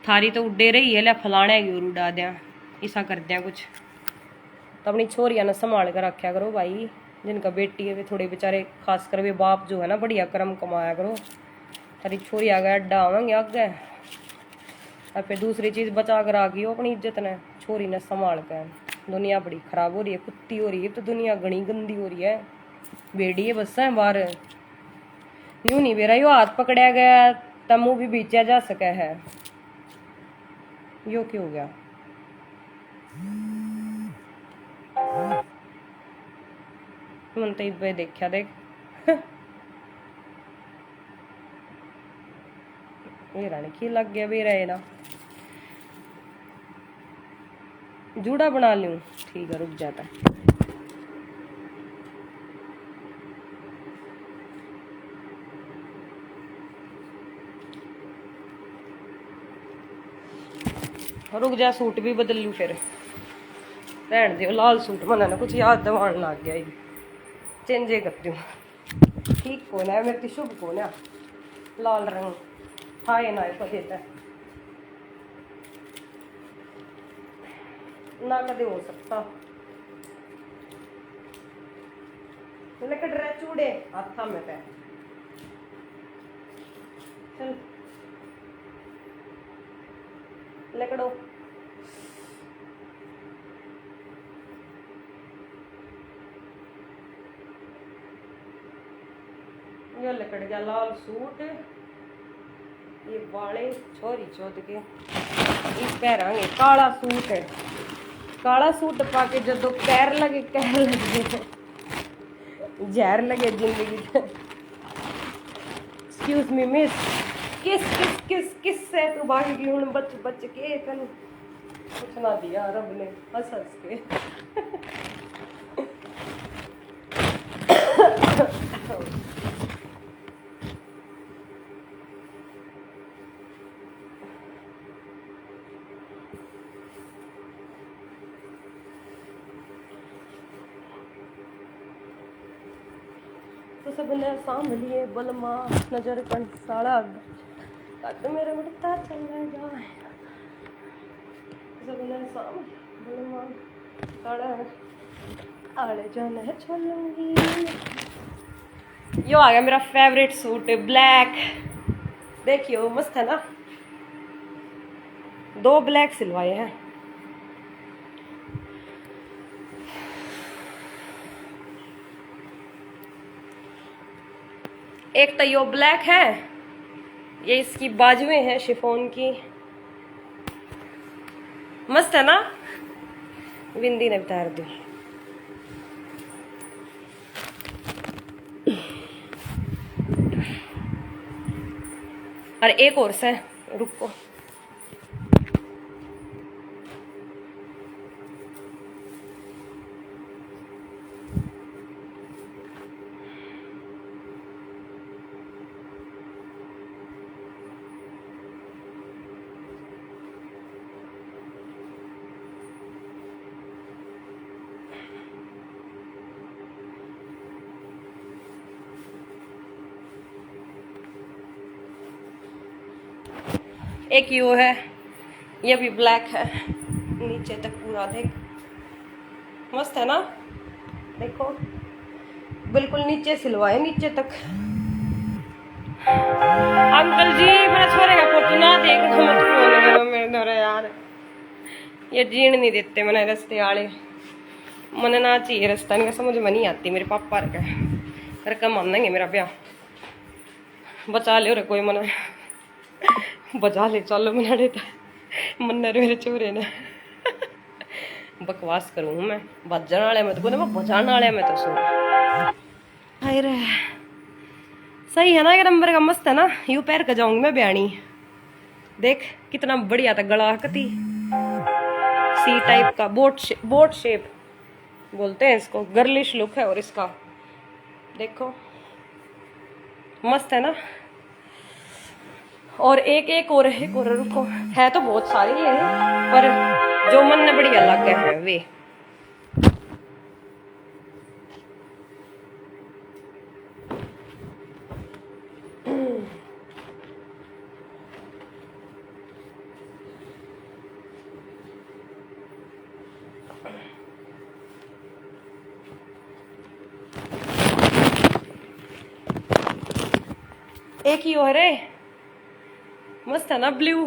थारी तो उड्डे रही है, फलाने की और उड़ा दिया, ऐसा कर दिया कुछ, तो अपनी छोरिया ने संभाल कर रखा करो भाई, जिनका बेटी है वे थोड़े बेचारे, खास कर वे बाप जो है ना बढ़िया कर्म कमाया करो, तारी छोरी आ गया अड्डा आवेंगे आगे, और फिर दूसरी चीज बचा कर आ गई हो अपनी इज्जत ने, छोरी ने संभाल कर। दुनिया बड़ी खराब हो रही है, कुत्ती हो रही है, तो दुनिया घनी गंदी हो रही है, बेड़ी है बस है बाहर, यूं नहीं बेरा यो हाथ पकड़ा गया तब मुंह भी बीचा जा सका है, यो क्यों हो गया। मन तो इब्बे देखा देख ये रानी की लग गया बेरा है ना, जूड़ा बना लूं, ठीक है रुक जाता है। रुक जा, सूट भी बदल लूं फिर, रहन दो लाल सूट मना ना कुछ याद दवान लग गया, चेंजे कर दूँ, ठीक कौन है मेरे शुभ कौन है, लाल रंग हाय ना देता है ना कदे हो सकता, लकड़ रहे चूड़े हाथा में पे, चल लकड़ो ये लकड़ गया लाल सूट, ये वाले छोरी चोद के इस पैरांगे, काला सूट है, काला सूट पाके जो पैर लगे कह लगे जहर लगे जिंदगी के। एक्सक्यूज मी मिस, किस किस किस किस से तू भागी हूं बच बच के कल कुछ ना दिया रब ने, हंस हंस के। तो सबने सांभलिए बलमा नजर कण साड़ा कद मेरे मुड़ता चलेगा। सबने सांभ बलमा साड़ा आड़े जाना है चलूंगी। यो आ गया मेरा फेवरेट सूट ब्लैक, देखियो मस्त है ना, 2 ब्लैक सिलवाए हैं। एक तो यो ब्लैक है, ये इसकी बाजुएं हैं शिफॉन की, मस्त है ना, बिंदी ने उतार दी। और एक और से रुको, एक यो है, ये भी ब्लैक है, नीचे तक पूरा देख, मस्त है ना, देखो बिल्कुल नीचे सिलवाए नीचे तक। अंकल जी मेरा छोरे का फोटो ना देख मत फोन करो मेरे द्वारा यार, ये जीण नहीं देते मैंने रस्ते वाले, मैंने ना चाहिए रास्ता, नहीं समझ में नहीं आती, मेरे पापा रकम मानेंगे मेरा ब्याह, बचा ले कोई मना बजा ले चलो मना देता मन्ना मेरे चोरे ने। बकवास करूँ मैं, बजाने वाले में तो मैं बजाने वाले में तो सो हाय रे, सही है ना, एक नंबर का मस्त है ना। यूं पैर का जाऊंगी मैं ब्याणी, देख कितना बढ़िया था गला, कती सी टाइप का बोट शेप बोलते हैं इसको, गर्लिश लुक है और इसका देखो मस्त है ना। और एक और रुको, है तो बहुत सारी है पर जो मन ने बढ़िया लग गया है वे, एक ही और है, मस्त है ना ब्लू,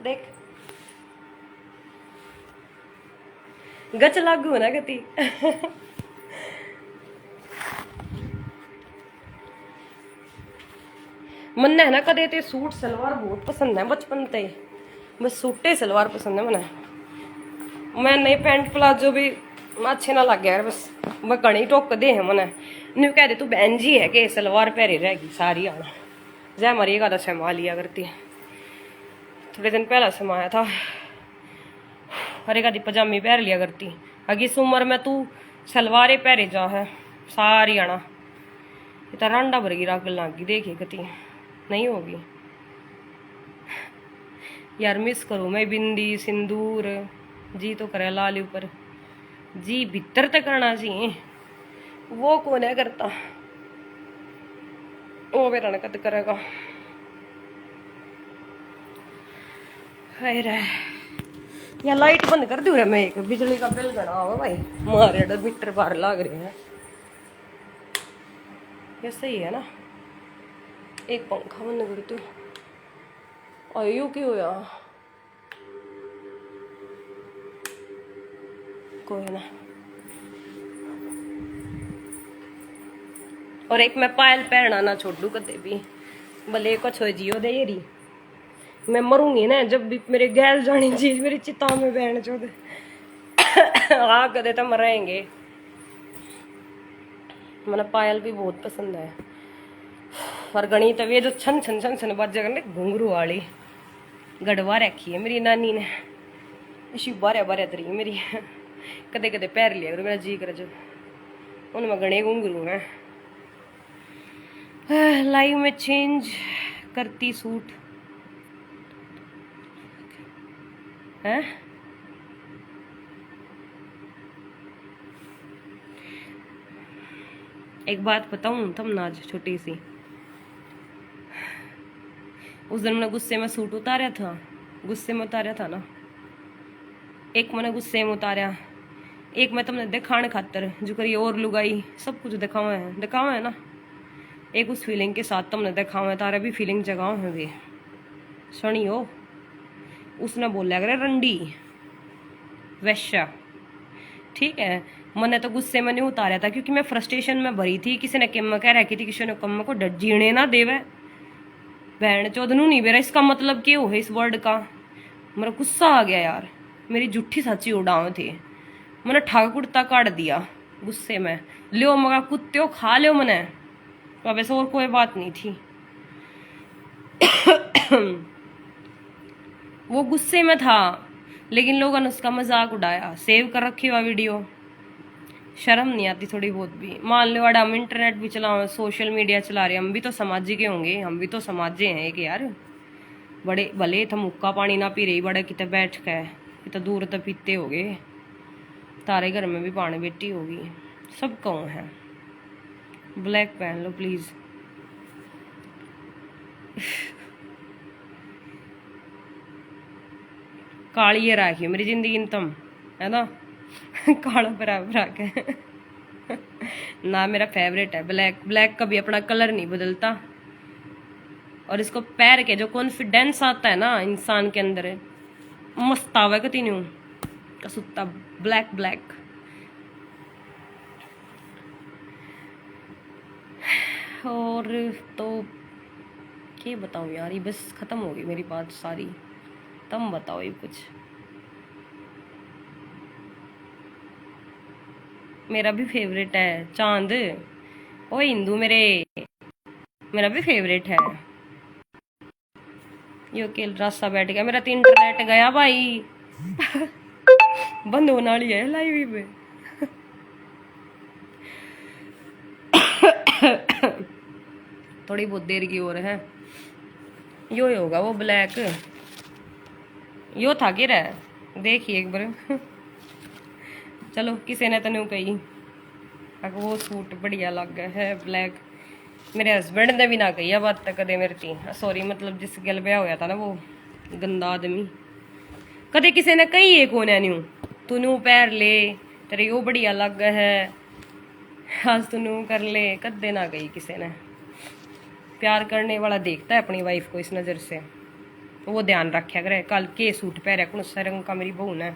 देख गच लागू है ना गति। मन है ना कदे ते सूट सलवार बहुत पसंद है बचपन ते, बस सूटे सलवार पसंद है मने, मैं नई पैंट प्लाजो भी अच्छे ना लग गया, बस मैं कणी टोक दे है मने, न्यू कह दे तू बहन जी है कि सलवार पहरी रहेगी सारी आना, जय मरी का समा लिया करती, थोड़े दिन पहला समाया था, हरे का दी पजामी पहन लिया करती, अगी इस उम्र में तू सलवारे पहरे जा है सारी आना, इतना रांडा भरगी रग लागी देखी कती नहीं होगी यार, मिस करूँ मैं बिंदी सिंदूर, जी तो करे लाल ऊपर, जी भीतर तक करना चाहिए, वो कौन है करता, वो मेरा नकद करेगा। या लाइट बंद कर दूँ मैं, एक बिजली का बिल गड़ा हुआ भाई, मारे मीटर बाहर लाग रहे हैं, ये सही है ना, एक पंखा बंद कर दूँ, आयु क्यों होया, कोई ना। और एक मैं पायल पहनना ना छोड़ू कदे भी, भले कुछ हो जियो दे येरी, मैं मरूंगी ना जब भी मेरे गैल जानी चीज मेरी चिता में बहन चोद आ कदे तो मरेंगे। मैंने पायल भी बहुत पसंद है, और गणित ये जो छन छन छन छन बाजा करने घुंघरू वाली गढ़वा रखी है मेरी नानी ने, इसी बारे बारे तरी मेरी कदे कदे पैर लिया करो मेरा जी कर जो उनमें घने घुंघरू हैं। लाइव में चेंज करती सूट है। एक बात बताऊं तुम ना, आज छोटी सी, उस दिन मैंने गुस्से में सूट उतारा था, गुस्से में उतारा था ना, एक मैंने गुस्से में उतारा, एक मैं तुमने दिखाने खातर जो करी और लुगाई सब कुछ दिखावा है ना, एक उस फीलिंग के साथ तुमने दिखावा है, तारा भी फीलिंग जगाओ है वे सुनी हो। उसने बोला करे रंडी वैश्या, ठीक है। मैंने तो गुस्से में नहीं उतारा था क्योंकि मैं फ्रस्ट्रेशन में भरी थी। किसी ने किम कह रखी थी, किसी ने कम को जीने ना देवे बहन चौधनू नहीं बेरा, इसका मतलब क्या हो है इस वर्ड का। मेरा गुस्सा आ गया यार, मेरी झूठी सच्ची उड़ाव थे, मैंने ठाक कुर्ता काट दिया गुस्से में। लियो मगा कुत्ते खा लियो मैंने, अब ऐसा और कोई बात नहीं थी। वो गुस्से में था लेकिन लोगों ने उसका मजाक उड़ाया, सेव कर रखी हुआ वीडियो। शर्म नहीं आती थोड़ी बहुत भी। मान लो अड़ा हम इंटरनेट भी चला, सोशल मीडिया चला रहे, हम भी तो समाजी के होंगे, हम भी तो समाजे हैं एक यार। बड़े भले थे मुक्का पानी ना पी रही, बड़े कितने बैठ के कितने दूर तक पीते हो गए, तारे घर में भी पानी बेटी होगी, सब कौन है। ब्लैक पहन लो प्लीज। काली ये राखी मेरी जिंदगी में तुम है ना, काला बराबर के ना मेरा फेवरेट है ब्लैक। ब्लैक कभी अपना कलर नहीं बदलता, और इसको पैर के जो कॉन्फिडेंस आता है ना इंसान के अंदर, मस्तावा कती नहीं हूँ सुत्ता ब्लैक ब्लैक। और तो क्या बताऊँ यार, ये बस खत्म हो गई मेरी बात सारी, तुम बताओ ये कुछ। मेरा भी फेवरेट है चांद, ओ हिंदू मेरा भी फेवरेट है। यो केल रास्ता बैठ गया मेरा, 3 इंटरनेट गया भाई बंद होने वाली है लाइव पे। थोड़ी बहुत देर की और है, यो होगा वो ब्लैक, यो था कि रहा देखिए एक बार। चलो किसी ने तो नहीं कही अगर वो सूट बढ़िया लग गया है ब्लैक। मेरे हस्बैंड ने भी ना कही बात तक कदे मेरे थी, सॉरी मतलब जिस गल ब्याह होया था ना वो गंदा आदमी, कदे किसी ने कही है कौन न्यू तू पैर ले तेरे यो बढ़िया लग गया है, आज तू कर ले, कदे ना कही किसी ने। प्यार करने वाला देखता है अपनी वाइफ को इस नज़र से, वो ध्यान रखा करे। कल के सूट पहरे कौन सा रंग का मेरी बहू ने,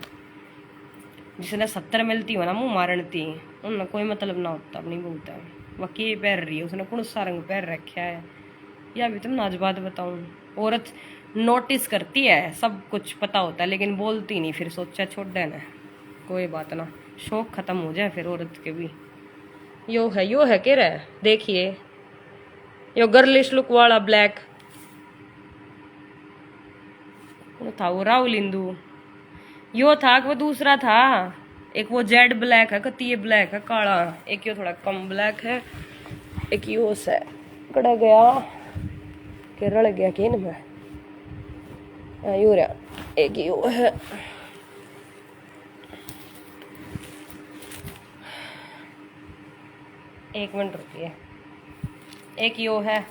जिसने 70 मिलती हो ना मुँह मारनती, उनका कोई मतलब ना होता अपनी बहू का। वह के पहन रही है, उसने कौन सा रंग पहन रखा है, या भी तुम नाज बात बताऊँ। औरत नोटिस करती है, सब कुछ पता होता है लेकिन बोलती नहीं, फिर सोचा छोड़ देना कोई बात ना, शौक खत्म हो जाए फिर औरत के भी। यो है के रहा देखिए, यो गर्लिश लुक वाला ब्लैक था, वो राहुल इंदू यो था कि वो दूसरा था। एक वो जेड ब्लैक है, कती ये ब्लैक है काला, एक यो थोड़ा कम ब्लैक है, एक यो से कड़ा गया के रल गया कि इनमें यो रहा, एक यो है। एक मिनट रुकिए, एक यो है।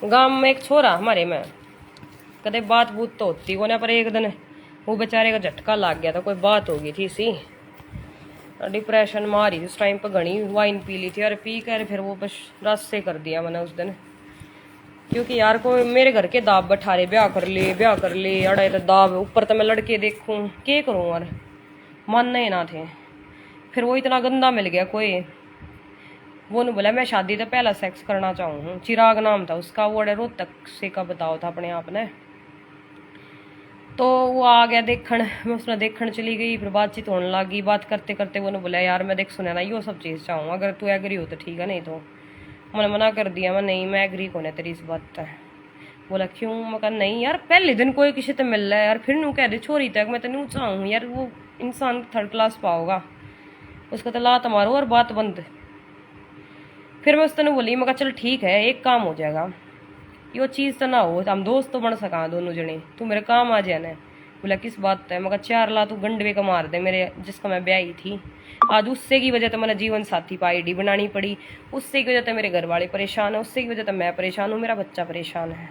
गांव में एक छोरा हमारे में कदे बात बूत तो होती को ना, पर एक दिन वो बेचारे का झटका लग गया था, कोई बात हो गई थी सी, डिप्रेशन मारी उस टाइम पर, घनी वाइन पी ली थी और पी कर फिर वो बस रस से कर दिया मैंने उस दिन। क्योंकि यार कोई मेरे घर के दाब बैठा रहे, ब्याह कर ले अड़े दाब ऊपर, तो मैं लड़के देखूं क्या करूं यार, मानना ही ना थे। फिर वो इतना गंदा मिल गया कोई, वो ने बोला मैं शादी तो पहला सेक्स करना चाहूँ, चिराग नाम था उसका, वो रोहतक से का बताओ था अपने आप ने। तो वो आ गया देखण, मैं उसने देखण चली गई, फिर बातचीत होने लगी, बात करते करते वो ने बोला यार मैं देख सुना ना यो सब चीज़ चाहूँ, अगर तू एग्री हो तो ठीक है, नहीं तो मैंने मना कर दिया, मैं नहीं मैं एग्री कौन है तेरी इस बात पर। बोला क्यों? मैं कहा नहीं यार, पहले दिन कोई किसी से मिल रहा है यार, फिर नू कह दे छोरी तक मैं तेन चाहूँ यार, वो इंसान थर्ड क्लास पाओगा, उसका तो लात मारो और बात बंद। फिर मैं उस तेन बोली, मैं कहा चल ठीक है, एक काम हो जाएगा, यो चीज़ तो ना हो, हम दोस्त तो बन सका दोनों जने, तू मेरे काम आ जाना। बोला किस बात है? मैं कहा 4 लाख तू गंडवे का मार दे मेरे, जिसका मैं ब्याही थी आज, उससे की वजह तो मैंने जीवन साथी पर आईडी बनानी पड़ी, उससे की वजह तो मेरे घर वाले परेशान है, उससे की वजह तो मैं परेशान हूँ, मेरा बच्चा परेशान है।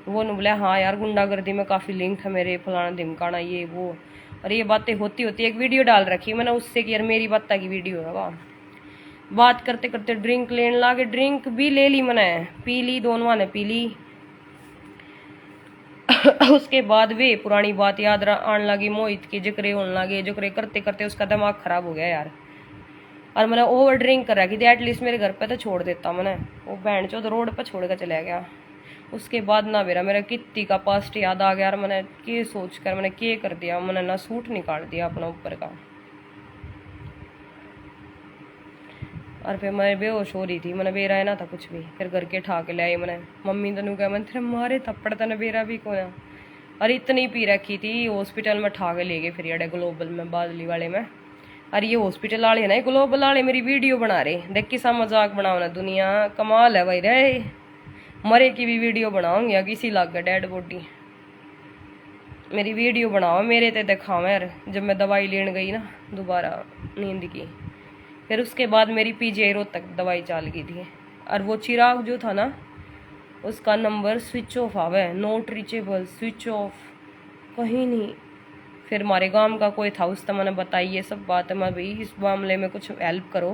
वो ने बोला हाँ यार गुंडागर्दी में काफ़ी लिंक है मेरे, फलाना ढिमकाना ये वो, और ये बातें होती होती एक वीडियो डाल रखी मैंने उससे कि यार मेरी बात की वीडियो है वाह। बात करते करते ड्रिंक लेने लागे, ड्रिंक भी ले ली मैंने, पी ली, दोनों ने पी ली। उसके बाद वे पुरानी बात याद आने लगी, मोहित के जिक्रे होने लगे, जिक्रे करते करते उसका दिमाग खराब हो गया यार। और मैंने ओवर ड्रिंक कर रखी थी, एटलीस्ट मेरे घर पे तो छोड़ देता मैंने, वो बहन चौथ रोड पर छोड़ कर चला गया। उसके बाद ना मेरा कित्ती का पास्ट याद आ गया, और मैंने के सोच कर मैंने के कर दिया, मैंने ना सूट निकाल दिया अपना ऊपर का, और फिर मैं बेहोश हो रही थी, मैंने बेरा है ना था कुछ भी। फिर घर के ठा के ले आई मैंने, मम्मी तनु कहा मैंने तेरे मारे थप्पड़ तने बेरा भी को ना, अरे इतनी पी रखी थी, हॉस्पिटल में ठा के ले गए फिर अड़े ग्लोबल में, बादली वाले में। अरे ये हॉस्पिटल वाले ना ग्लोबल वाले मेरी वीडियो बना रहे, देख किसा मजाक बनाओ ना, दुनिया कमाल है भाई रे, मरे की भी वीडियो बनाऊंगी या किसी लाग डेड बॉडी, मेरी वीडियो बनाओ मेरे ते दिखाओ यार। जब मैं दवाई लेने गई ना दोबारा नींद की, फिर उसके बाद मेरी पीजीआई रोहतक दवाई चल गई थी, और वो चिराग जो था ना उसका नंबर स्विच ऑफ आवे, नॉट रीचेबल, स्विच ऑफ, कहीं नहीं। फिर हमारे गांव का कोई था, उसने मैंने बताई ये सब बात है, मैं भाई इस मामले में कुछ हेल्प करो,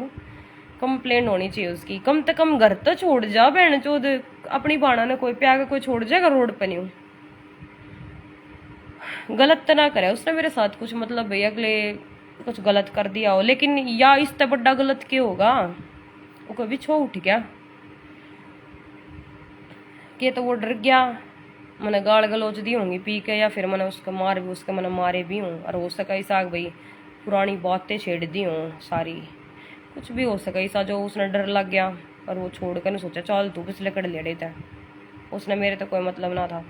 कंप्लेंट होनी चाहिए उसकी, कम से कम घर तो छोड़ जा बहन चोद, अपनी बाणा ने कोई प्यार कोई छोड़ जाएगा रोड पर नहीं, गलत तो ना करे उसने मेरे साथ कुछ, मतलब भाई अगले कुछ गलत कर दिया हो, लेकिन या इससे बड़ा गलत क्यों होगा, वो कभी छो उठ गया कि तो वो डर गया, मैंने गाल गलोच दी होंगी पी के, या फिर मैंने उसको मार भी, उसके मैंने मारे भी हूँ, और हो सका ऐसा भाई पुरानी बातें छेड़ दी हूँ सारी, कुछ भी हो सका ऐसा, जो उसने डर लग गया और वो छोड़ कर सोचा चल तू पिछले कड़ लेड़े था, उसने मेरे तो कोई मतलब ना था।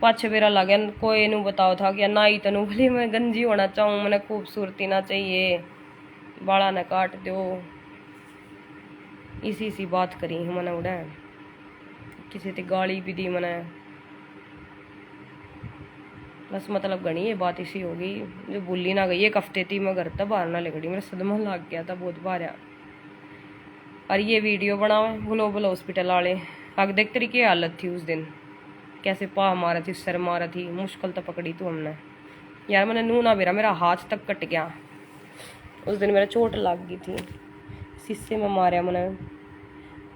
पाछे मेरा लगे कोई नू बताओ था कि ना ही तनु भले मैं गंजी होना चाहूँ, मैंने खूबसूरती ना चाहिए, बाड़ा न काट दो, इसी सी बात करी मैंने उड़ा, किसी से गाली भी दी मैंने, बस मतलब गणी ये बात इसी होगी जो भूली ना गई। एक हफ्ते थी मैं घर तक बाहर ना लगड़ी, मेरा सदमा लग गया था बहुत बार। और ये वीडियो बनाओ ग्लोबल हॉस्पिटल वाले, आग देखते रही क्या हालत थी उस दिन, कैसे पा मारा थी, सर मारा थी, मुश्किल तो पकड़ी तू हमने यार, मैंने नू ना बेरा मेरा हाथ तक कट गया उस दिन, मेरा चोट लग गई थी, शीशे में मारा मैंने,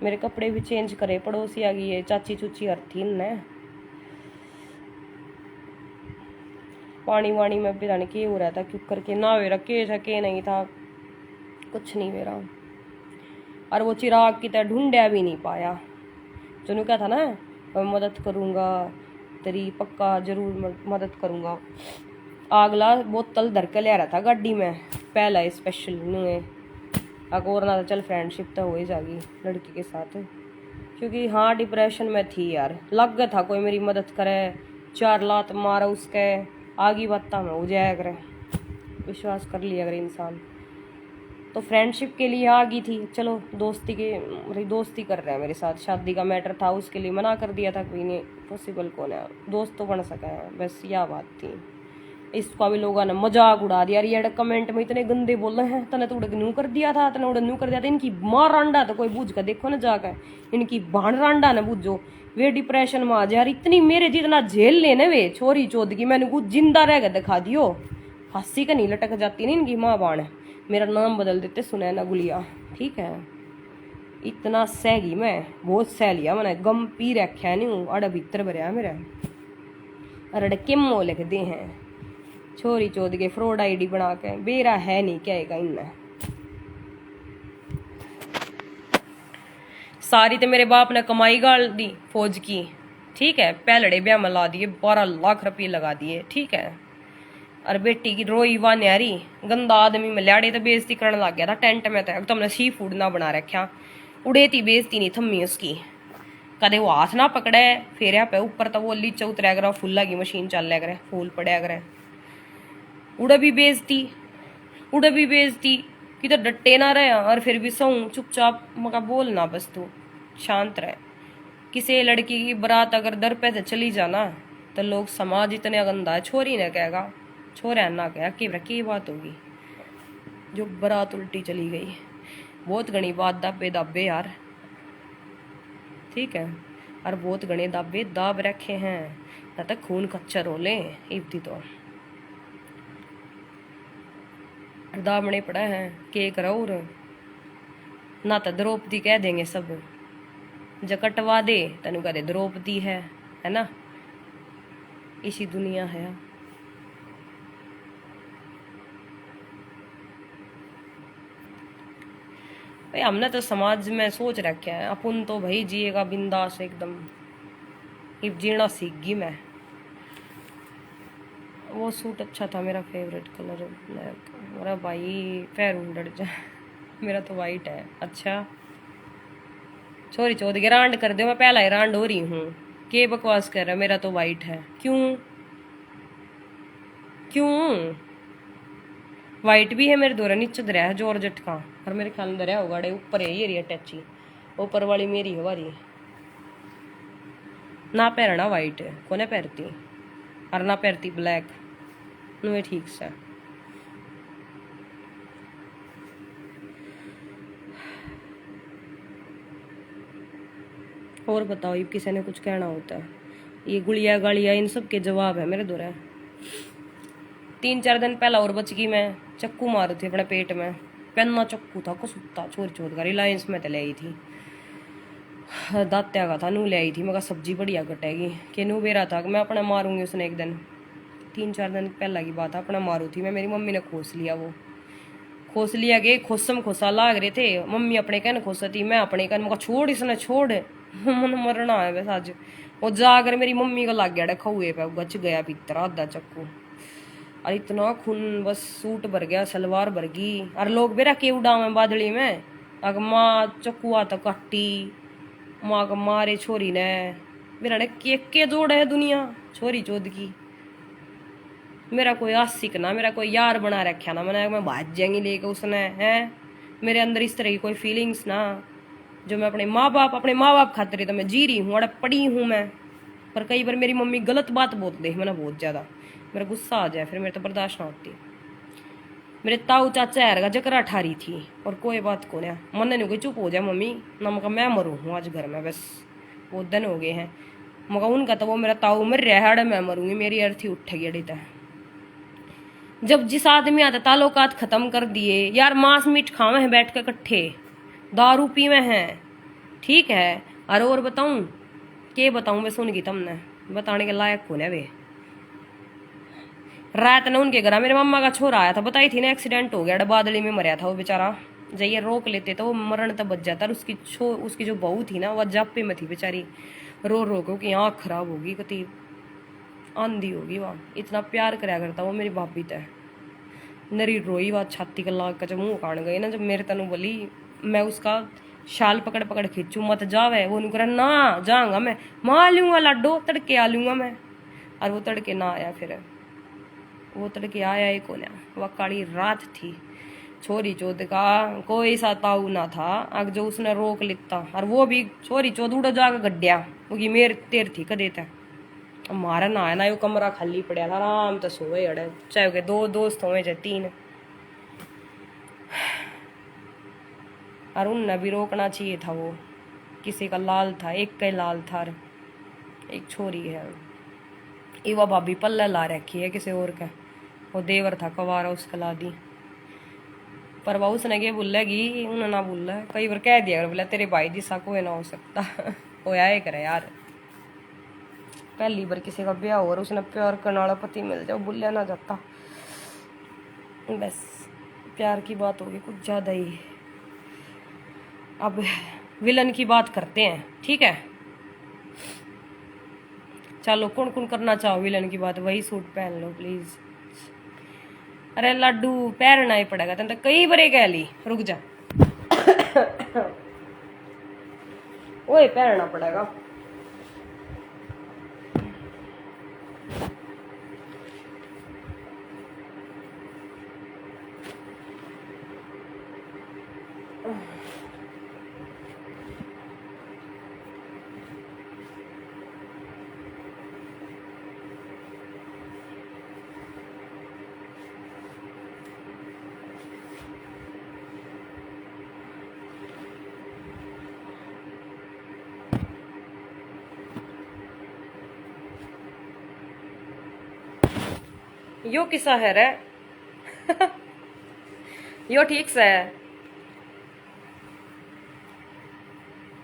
मेरे कपड़े भी चेंज करे, पड़ोसी आ गई है, चाची चूची हर थी ने, पानी वानी में पता नहीं क्या हो रहा था, क्यों करके ना मेरा के था के नहीं था, कुछ नहीं मेरा। और वो चिराग की तरह ढूंढया भी नहीं पाया, जो क्या था ना मैं मदद करूँगा तेरी, पक्का जरूर मदद करूँगा। आगला बोतल धर के ले रहा था गाड़ी में, पहला स्पेशल नुए और ना चल फ्रेंडशिप तो हो ही जाएगी लड़की के साथ, क्योंकि हाँ डिप्रेशन में थी यार, लग गया था कोई मेरी मदद करे, 4 लात मारा उसके, आगे बत्ता में हो जाया करे, विश्वास कर लिया अगर इंसान, तो फ्रेंडशिप के लिए आ गई थी, चलो दोस्ती के दोस्ती कर रहे हैं मेरे साथ, शादी का मैटर था उसके लिए मना कर दिया था, कोई नहीं पॉसिबल कौन है, दोस्त तो बन सका है, बस यह बात थी। इसका भी लोगों ने मजाक उड़ा दिया, ये कमेंट में इतने गंदे बोल रहे हैं, तने तो उड़क न्यू कर दिया था, तने उड़क न्यू कर दिया था, इनकी माँ रांडा तो कोई बूझ कर देखो ना जाकर, इनकी भाण रांडा ना बूझो, वे डिप्रेशन में आ जा यार, इतनी मेरे जितना झेल लेने वे छोरी चोद की, मैंने कुछ जिंदा रह कर दिखा दियो, फांसी का नहीं लटक जाती ना इनकी माँ बाण, मेरा नाम बदल देते सुनैना गुलिया, ठीक है, इतना सहगी मैं, बहुत सह लिया मैंने, गम पी रखा नहीं अड़ भीतर भरया मेरा, अरे किमो लिख दे हैं छोरी चोद के फ्रॉड आईडी बना के, बेरा है नहीं क्या इनने, सारी तो मेरे बाप ने कमाई गाल दी फौज की, ठीक है, पहलड़े ब्याह में ला दिए, 12 लाख रुपये लगा दिए, ठीक है, और बेटी की रोई वा न्यारी, गंदा आदमी में लियाड़े तो बेइज्जती करने लग गया था टेंट में, तो हमने सी फूड ना बना रखा, उड़े थी बेइज्जती नहीं थम्मी उसकी, कदे वो हाथ ना पकड़े फेरिया पे ऊपर तो वो नीचे उतरया करे फूला की मशीन चल रहा करे फूल पड़या करे उड़े भी बेइज्जती कि तो डटे ना रहे और फिर भी सहूं चुपचाप मका बोलना बस तू शांत रहे। किसी लड़की की बारात अगर दर पे से चली जाना तो लोग समाज इतने गंदा है छोरी ने कहेगा छोरा ना कहेगा की बात होगी जो बारात उल्टी चली गई बहुत घनी बात दाबे दाबे यार ठीक है और बहुत घने दाबे दाब रखे हैं न तक खून कच्चा रोले इब्ती तो दाबने पड़ा है के करो ना तो द्रौपदी कह देंगे सब जो कटवा दे तेन कह दे द्रौपदी है ना इसी दुनिया है। भाई हमने तो समाज में सोच रखा है अपन तो भाई जिएगा बिंदास एकदम जीना सीख गई मैं। वो सूट अच्छा था मेरा फेवरेट कलर ब्लैक मेरा भाई पैर उड़ जा मेरा तो वाइट है। अच्छा छोरी चौथ के रांड कर दो मैं पहला ही रांड हो रही हूँ के बकवास कर रहा मेरा तो वाइट है क्यों वाइट भी है मेरे दोरा नीचे दरिया है जॉर्जेट का और मेरे ख्याल में दरिया होगा ऊपर है ये टैची ऊपर वाली मेरी है वाली ना पहनना वाइट है कोने पहनती और ना पहनती ब्लैक नुए ठीक से। और बताओ ये किसी ने कुछ कहना होता है ये गुड़िया गाड़िया इन सब के जवाब है मेरे दोरा। 3-4 दिन पहला और बच गई मैं चक्कू मारू थी अपने पेट में पहनना चक्कू था कुसुत्ता छोर छोर का रिलायंस में तो ले आई थी दात्या का था नू ले आई थी मैं सब्जी बढ़िया कटेगी कि नू बेरा था मैं अपना मारूंगी उसने एक दिन 3-4 दिन पहला की बात है अपना मारू थी मैं मेरी मम्मी ने खोस लिया कि खोसम खोसा लाग रहे थे मम्मी अपने कहन खोसती मैं अपने कहन मैं छोड़ इसने छोड़ मन मरना है बस आज वो जाकर मेरी मम्मी को लग गया खौए पे गच गया भीतर आधा चक्कू और इतना खून बस सूट भर गया सलवार भर गई और लोग बेरा के उड़ावे बादली में अगर माँ चक्कुआ तो कट्टी माँ का मारे छोरी ने मेरा ने के जोड़ है दुनिया छोरी चोद की मेरा कोई आशिक ना मेरा कोई यार बना रखा ना मैं भाज जाएंगी लेके उसने है मेरे अंदर इस तरह की कोई फीलिंग्स ना जो मैं अपने माँ बाप खातिर तो मैं जी रही हूँ अरे पड़ी हूँ मैं पर कई बार मेरी मम्मी गलत बात बोल दे मैंने बहुत ज़्यादा मेरा गुस्सा आ जाए फिर मेरे तो बर्दाश्त ना होती। मेरे ताऊ चाचा यार का जकरा ठारी थी और कोई बात को ना मन नहीं कोई चुप हो जाए मम्मी ना मका मैं मरूँ हूँ आज घर में बस बहुत दिन हो गए हैं मका उनका तो वो मेरा ताऊ मर रहा है मैं मरूंगी मेरी अर्थी उठेगी अड़ी तक जब जिस आदमी आता ताल्लुकात खत्म कर दिए यार मांस मीट खावे हैं बैठ के इकट्ठे दारू पीवे हैं ठीक है और बताऊं के बताऊं मैं सुन गई तुमने बताने के लायक कौन है वे रात ने उनके घर मेरे मम्मा का छोरा आया था बताई थी ना एक्सीडेंट हो गया बादली में मरा था वो बेचारा जाइए रोक लेते तो वो मरण तक बच जाता उसकी जो बहू थी ना वह जापे में थी बेचारी रो रो क्योंकि आँख खराब होगी कति आंधी होगी वहाँ इतना प्यार कराया करता वो मेरी भाभी तय नरी रोई वह छाती का लाग का मुँह काट गई ना जब मेरे तनु बोली मैं उसका शाल पकड़ खींचू मत जावे वो नहीं करा ना जाऊंगा मैं माँ लूंगा लाडो तड़के आ लूंगा मैं और वो तड़के ना आया फिर वो तड़के आया ही को ना वह काली रात थी छोरी चौथ का कोई सा ताऊ ना था अग जो उसने रोक लेता और वो भी छोरी चौथ उड़ जाकर गड्ढिया क्योंकि मेर तेर थी कदे तक हमारा ना है ना वो कमरा खाली पड़ा था आराम तो सोए अड़े चाहे के 2 दोस्त होवे चाहे 3 और उनने भी रोकना चाहिए था वो किसी का लाल था एक का लाल था एक छोरी है इवा भाभी पल्ला ला रखी है किसी और का वो देवर था कवारा उसका ला दी पर वह उसने क्या बोलेगी उन्हें ना बोला कई बार कह दिया बोला तेरे भाई जिसा कोई ना हो सकता होया है करे यार पहली बार किसी का ब्याह हो और उसने प्यार करने वाला पति मिल जाओ बुलिया ना जाता बस प्यार की बात होगी कुछ ज़्यादा ही। अब विलन की बात करते हैं ठीक है चलो कौन कौन करना चाहो विलन की बात वही सूट पहन लो प्लीज। अरे लड्डू पहनना ही पड़ेगा तेन तो कई बरे कह ली रुक जा ओए पहनना पड़ेगा यो किसा है रे? यो ठीक से है,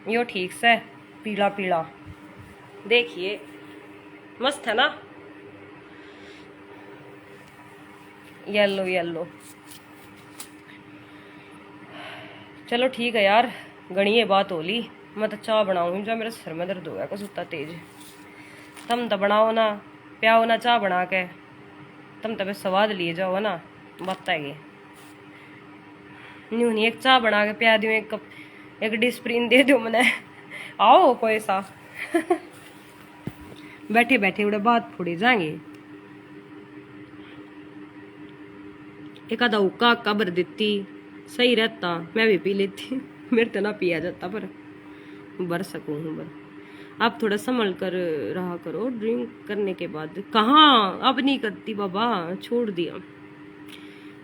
यो ठीक से पीला पीला, देखिए मस्त है ना, येलो येलो। चलो ठीक है यार, घनी ये बात होली, मैं तो चाह बनाऊंगी, जो मेरे सिर में दर्द हो गया कुछ उतना तेज। तुम तो बनाओ ना, प्याओ ना चाह बना के, तुम तो बस स्वाद लिए जाओ ना, बताइए। न्यू नहीं, एक चाह बना के प्या दूँ, एक कप, एक डिस्प्रिन दे दो मैंने। आओ कोई सा। बैठे बैठे उड़े बात फोड़ी जाएंगे, एक आधा हुक्का हक्का भर देती सही रहता, मैं भी पी लेती। मेरे तो ना पिया जाता, पर भर सकूं हूँ बर। आप थोड़ा संभल कर रहा करो, ड्रिंक करने के बाद। कहाँ अब नहीं करती बाबा, छोड़ दिया।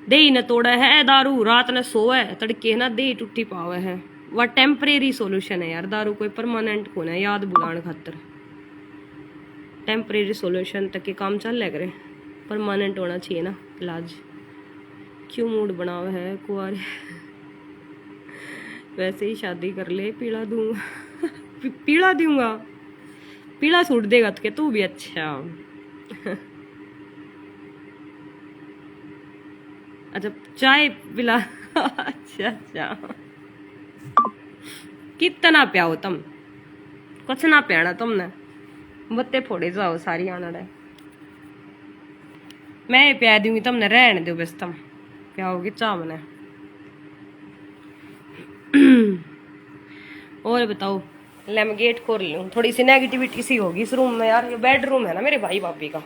दे न तोड़ा है दारू, रात न सोए, तड़के ना दे टूटी पावे है। वह टेम्परेरी सोल्यूशन है यार, दारू कोई परमानेंट को ना, याद बुलाने खातर। टेम्परेरी सोल्यूशन तक के काम चल ले करे, परमानेंट होना चाहिए ना इलाज। क्यों मूड बनावा है कुआरे? वैसे ही शादी कर ले, पीला दूंगा। पीला दूंगा, पीला सूट देगा तो तू भी। अच्छा अच्छा, चाय पिला। अच्छा अच्छा, कितना प्याओ तुम, कुछ ना प्याना तुमने, बत्ते फोड़े जाओ सारी आना रहे। मैं प्या दूंगी तुमने, रहने दो बस, तुम प्याओगी चाह मने। और बताओ, ले मैं गेट खोल लूँ, थोड़ी सी नेगेटिविटी सी होगी इस रूम में यार, ये बेडरूम है ना मेरे भाई भाभी का,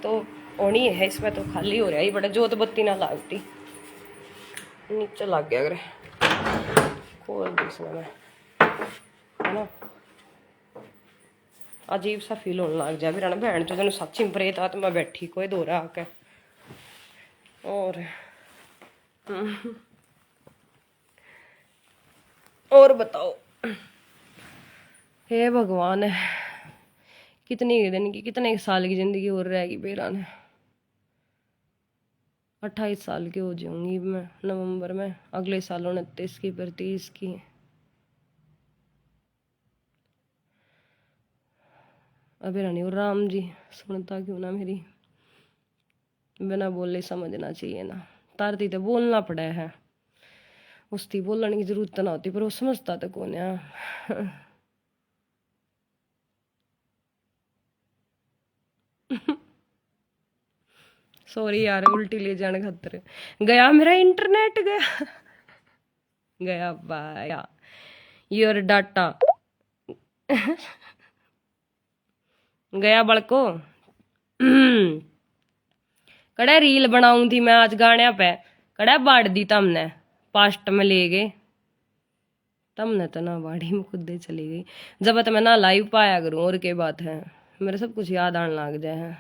तो होनी है इसमें, तो खाली हो रहा है बड़ा, जोत बत्ती ना लागती, नीचे लग गया अगर खोल दी इसमें मैं, है ना। अजीब सा फील होने लग जाए मेरा ना, बहन जो तेन सच ही प्रेत आत्मा बैठी कोई दो रहा आके। और बताओ, हे भगवान है, कितनी दिन की, कितने साल की जिंदगी और रहेगी मेरा ने। 28 साल की हो जाऊंगी मैं नवंबर में, अगले साल 29 की, फिर 30 की। अभी रानी और राम जी सुनता क्यों ना मेरी, बिना बोले समझना चाहिए ना, तारती तो बोलना पड़ा है, उसकी बोलने की जरूरत ना होती, पर वो समझता तो कौन है। सॉरी यार, उल्टी ले जाने खातर गया मेरा इंटरनेट, गया गया बाया योर डाटा। गया बड़को। कड़ा रील बनाऊं थी मैं आज गाने पे, कड़ा बाढ़ दी तमने, पास्ट में ले गए तमने, तो ना बाड़ी में खुद दे चली गई। जब तो मैं ना लाइव पाया करूं, और के बात है, मेरे सब कुछ याद आने लग जाए है।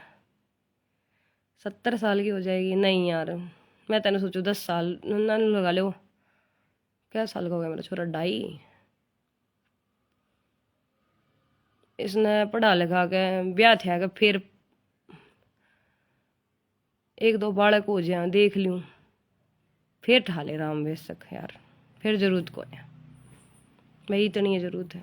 70 साल की हो जाएगी नहीं यार, मैं तेने सोचू 10 साल ना लगा लो। क्या साल का हो गया मेरा छोरा? 2.5। इसने पढ़ा लिखा के ब्याह थे के फिर एक दो बालक हो जाए देख लूँ, फिर ठाले राम बेशक यार, फिर जरूरत को है भाई, इतनी है जरूरत है।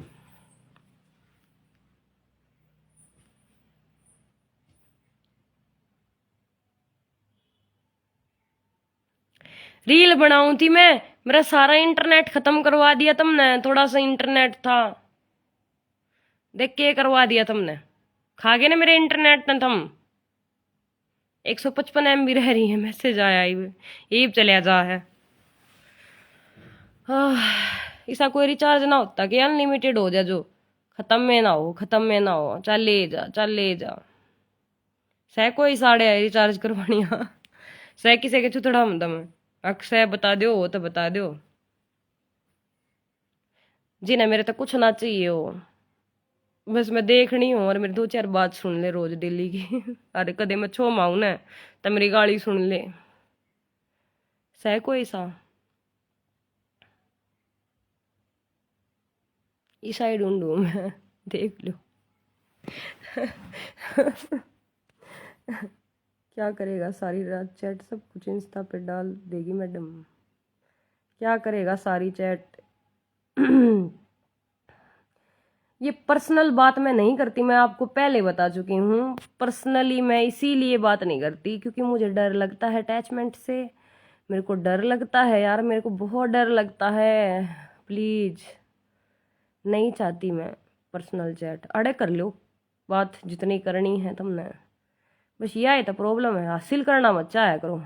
रील बनाऊं थी मैं, मेरा सारा इंटरनेट खत्म करवा दिया तुमने, थोड़ा सा इंटरनेट था, देख के करवा दिया तुमने, खा गए ना मेरे इंटरनेट ने तुम। 155 MB रह रही है, मैसेज आया ईब चलिया जा है। ऐसा कोई रिचार्ज ना होता कि अनलिमिटेड हो जाए, जो खत्म में ना हो, खत्म में ना हो, चल ले जा, चल ले जा। सह कोई साढ़े रिचार्ज करवानिया, सह किसे के छुतड़ा हम दम, अक्सर बता दो वो तो बता दो, जिन्हें मेरे तो कुछ ना चाहिए हो, बस मैं देखनी हूँ और मेरी 2-4 बात सुन ले रोज डेली की। अरे कदे मैं छो माऊ ना तो मेरी गाली सुन ले, सह कोई सा इस साइड ढूंढू मैं, देख लो। क्या करेगा, सारी रात चैट सब कुछ इंस्टा पे डाल देगी मैडम। क्या करेगा सारी चैट। ये पर्सनल बात मैं नहीं करती, मैं आपको पहले बता चुकी हूँ। पर्सनली मैं इसीलिए बात नहीं करती क्योंकि मुझे डर लगता है अटैचमेंट से। मेरे को डर लगता है यार, मेरे को बहुत डर लगता है। प्लीज नहीं चाहती मैं पर्सनल चैट। अड़े कर लो बात जितनी करनी है तुमने, बस यह है तो प्रॉब्लम है। हासिल करना मत चाहे करो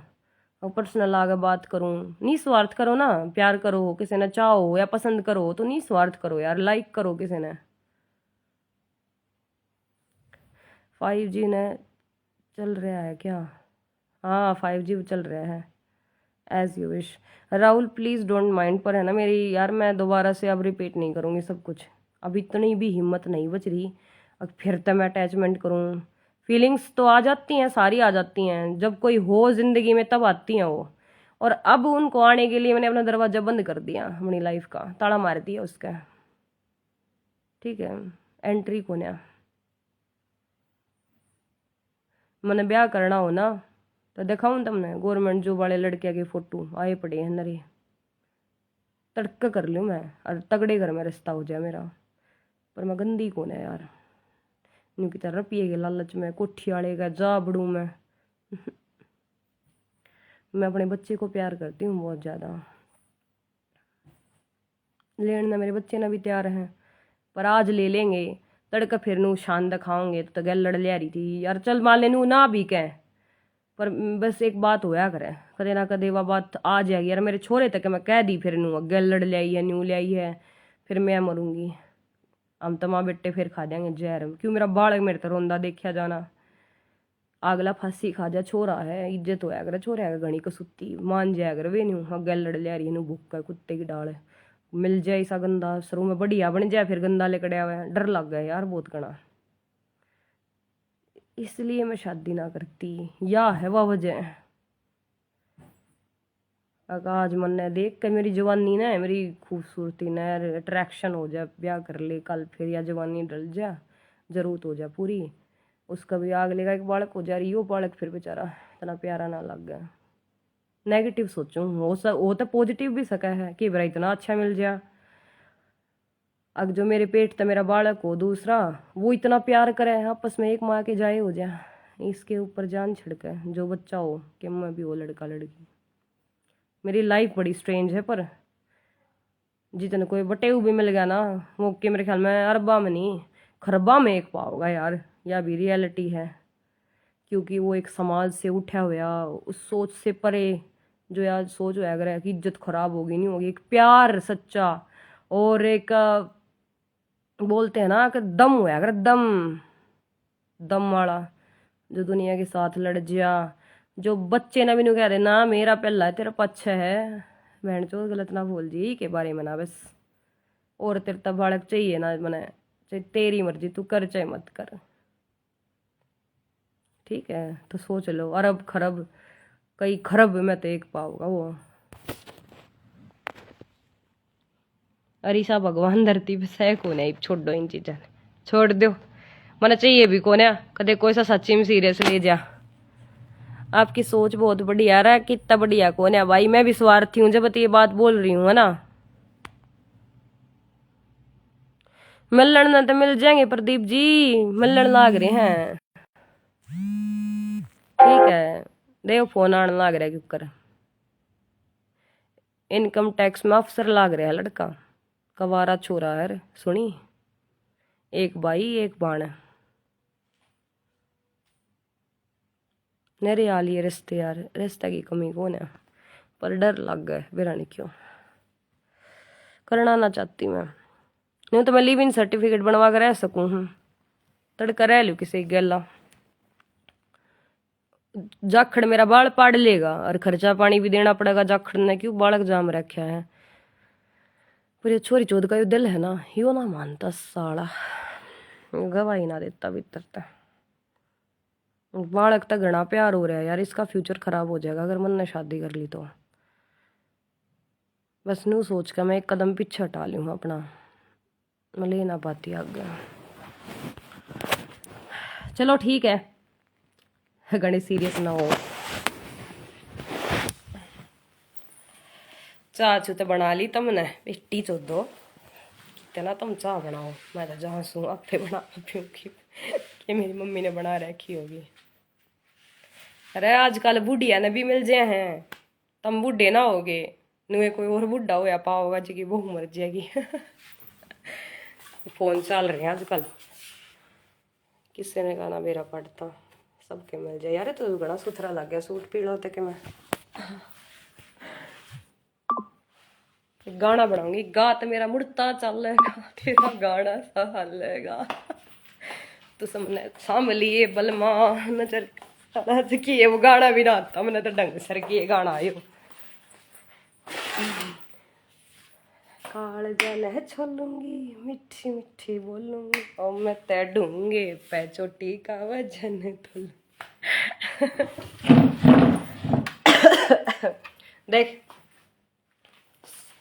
और पर्सनल आगे बात करूँ। निस्वार्थ करो ना, प्यार करो, किसी ने चाहो या पसंद करो तो निस्वार्थ करो यार, लाइक करो किसी ने। 5G ने चल रहा है क्या? हाँ 5G चल रहा है, as you wish. Rahul please don't mind, पर है ना मेरी यार, मैं दोबारा से अब रिपीट नहीं करूँगी सब कुछ। अब इतनी भी हिम्मत नहीं बच रही अब फिर तो मैं अटैचमेंट करूँ। फीलिंग्स तो आ जाती हैं, सारी आ जाती हैं, जब कोई हो ज़िंदगी में तब आती हैं वो। और अब उनको आने के लिए मैंने अपना दरवाज़ा बंद कर दिया, अपनी लाइफ का ताला मार दिया उसका। ठीक है, एंट्री को ना मैंने ब्याह करना हो ना तो दिखाऊँ तुमने गवर्नमेंट जॉब वाले लड़के के फोटो आए पड़े हैं नरे। तड़का कर लूँ मैं और तगड़े घर में रिश्ता हो जाए मेरा। पर मैं गंदी कौन है यार, न्यू की तरह रुपये के लालच में कोठी वाले का जा बड़ू मैं। मैं अपने बच्चे को प्यार करती हूँ बहुत ज़्यादा। लेना मेरे बच्चे ना भी तैयार हैं, पर आज ले लेंगे। तड़का फिर नू शान दिखाओगे तो गल लड़ ले रही थी यार। चल मान ले नू ना भी कह, पर बस एक बात होया करे, कदे ना कदे वह बात आ जाएगी यार। मेरे छोरे तक मैं कह दी फिर नू अगे लड़ ले आई है, न्यू ले आई है, फिर मैं मरूंगी। हम तो माँ बेटे फिर खा देंगे जहर। क्यों मेरा बालक मेरे तो रोंदा देखा जाना। अगला फांसी खा जा, छोरा है, इज्जत होया करे छोरे है घनी कसुत्ती, मान जाया कर वे न्यू अगे लड़ ले रही नू भूखा कुत्ते की डाल मिल जाए ऐसा गंदा सरू में बढ़िया बन जाए, फिर गंदा लेकड़िया हुआ डर लग गया यार बहुत घना। इसलिए मैं शादी ना करती, या है वह वजह। आज मन ने देख के मेरी जवानी ना, मेरी खूबसूरती ना अट्रैक्शन हो जाए, ब्याह कर ले कल फिर, या जवानी डल जा, जरूरत हो जाए पूरी। उसका भी आग लेगा, एक बालक हो जा रही, वो बालक फिर बेचारा इतना प्यारा ना लग गया। नेगेटिव सोचूं वो तो पॉजिटिव भी सका है कि बरा इतना अच्छा मिल जाए। अब जो मेरे पेट तो मेरा बालक हो दूसरा, वो इतना प्यार करे आपस में, एक माँ के जाए हो जाए, इसके ऊपर जान छिड़के जो बच्चा हो कि मैं भी हो लड़का लड़की। मेरी लाइफ बड़ी स्ट्रेंज है, पर जितने कोई बटेऊ भी मिल गया ना वो के मेरे ख्याल में अरबा में नहीं खरबा में एक पाओगा यार। यह भी रियलिटी है, क्योंकि वो एक समाज से उठा हुआ, उस सोच से परे जो यार सोच होया अगर कि इज्जत खराब होगी नहीं होगी, एक प्यार सच्चा और एक बोलते हैं ना कि दम होया अगर दम, दम वाला जो दुनिया के साथ लड़ जा। जो बच्चे ना भी नु कह रहे ना मेरा पहला है तेरा पक्ष है, बहन चो गलत ना बोल जी के बारे में ना बस। और तेरे तब बालक चाहिए ना मने, चाहे तेरी मर्जी तू कर चाहे मत कर। ठीक है तो सोच लो, अरब खरब कई खरब में तो एक पाओगा वो। अरीसा भगवान धरती पे सह को नहीं, छोड़ दो इन चीजा छोड़ दो, मने चाहिए भी कौन है कदे कोई सा सच्ची में सीरियस ले जा। आपकी सोच बहुत बढ़िया रहा, कितना बढ़िया कौन है भाई, मैं भी स्वार्थी हूँ जब ये बात बोल रही हूँ है ना। मिलन ना तो मिल जाएंगे प्रदीप जी, मिलन लाग रहे हैं। ठीक है देखो फोन आने लाग रहा है क्यों कर, इनकम टैक्स में अफसर लाग रहा है लड़का, कवारा छोरा है सुनी, एक भाई एक बाण। मेरे हाल ये रिश्ते यार, रिश्ते की कमी कौन है, पर डर लग गए बिरानी क्यों करना ना चाहती मैं। नहीं तो मैं लिव इन सर्टिफिकेट बनवा कर रह सकूँ हूँ, तड़का रह लू किसी गला। जाखड़ मेरा बाल पाड़ लेगा और खर्चा पानी भी देना पड़ेगा जाखड़ ने, क्यों बालक जाम रखा है। पर ये छोरी चौध का यो दिल है ना, यो ना मानता साला, गवाही ना देता भीतर तक। बालक तक घना प्यार हो रहा है यार, इसका फ्यूचर खराब हो जाएगा अगर मन ने शादी कर ली तो। बस नू सोच कर मैं एक कदम पीछे हटा लूँ अपना, मैं ले ना पाती आगे। चलो ठीक है, गणेश सीरियस ना हो। चाह चू तो बना ली तुमने, बेटी चो दो कितना तुम चाह बनाओ, मैं तो जहाँ सू आपे बना पीऊँगी कि मेरी मम्मी ने बना रखी होगी। अरे आजकल बुढ़िया ने भी मिल जाए हैं, तुम बूढ़े ना होगे, नुए कोई और बुढ़ा होया पाओगा जी की बहू मर जाएगी। फोन चल रहे हैं आजकल, किसी ने गाना मेरा पढ़ता सबके मिल जाए। यार तो बड़ा सुथरा लग गया सूट पीला होते कि मैं गाना बनाऊंगी, गा तो मेरा मुड़ता चलेगा, तेरा गाना चलेगा तो सामने सामलिए बलमा नजर किए, वो गाना भी ना आता मैंने तो ढंग सर किए गाना आयो। काल जल छोलूंगी मिठी मिठी बोलूंगी और मैं तै ढूंगे पै चोटी का वजन तुल। देख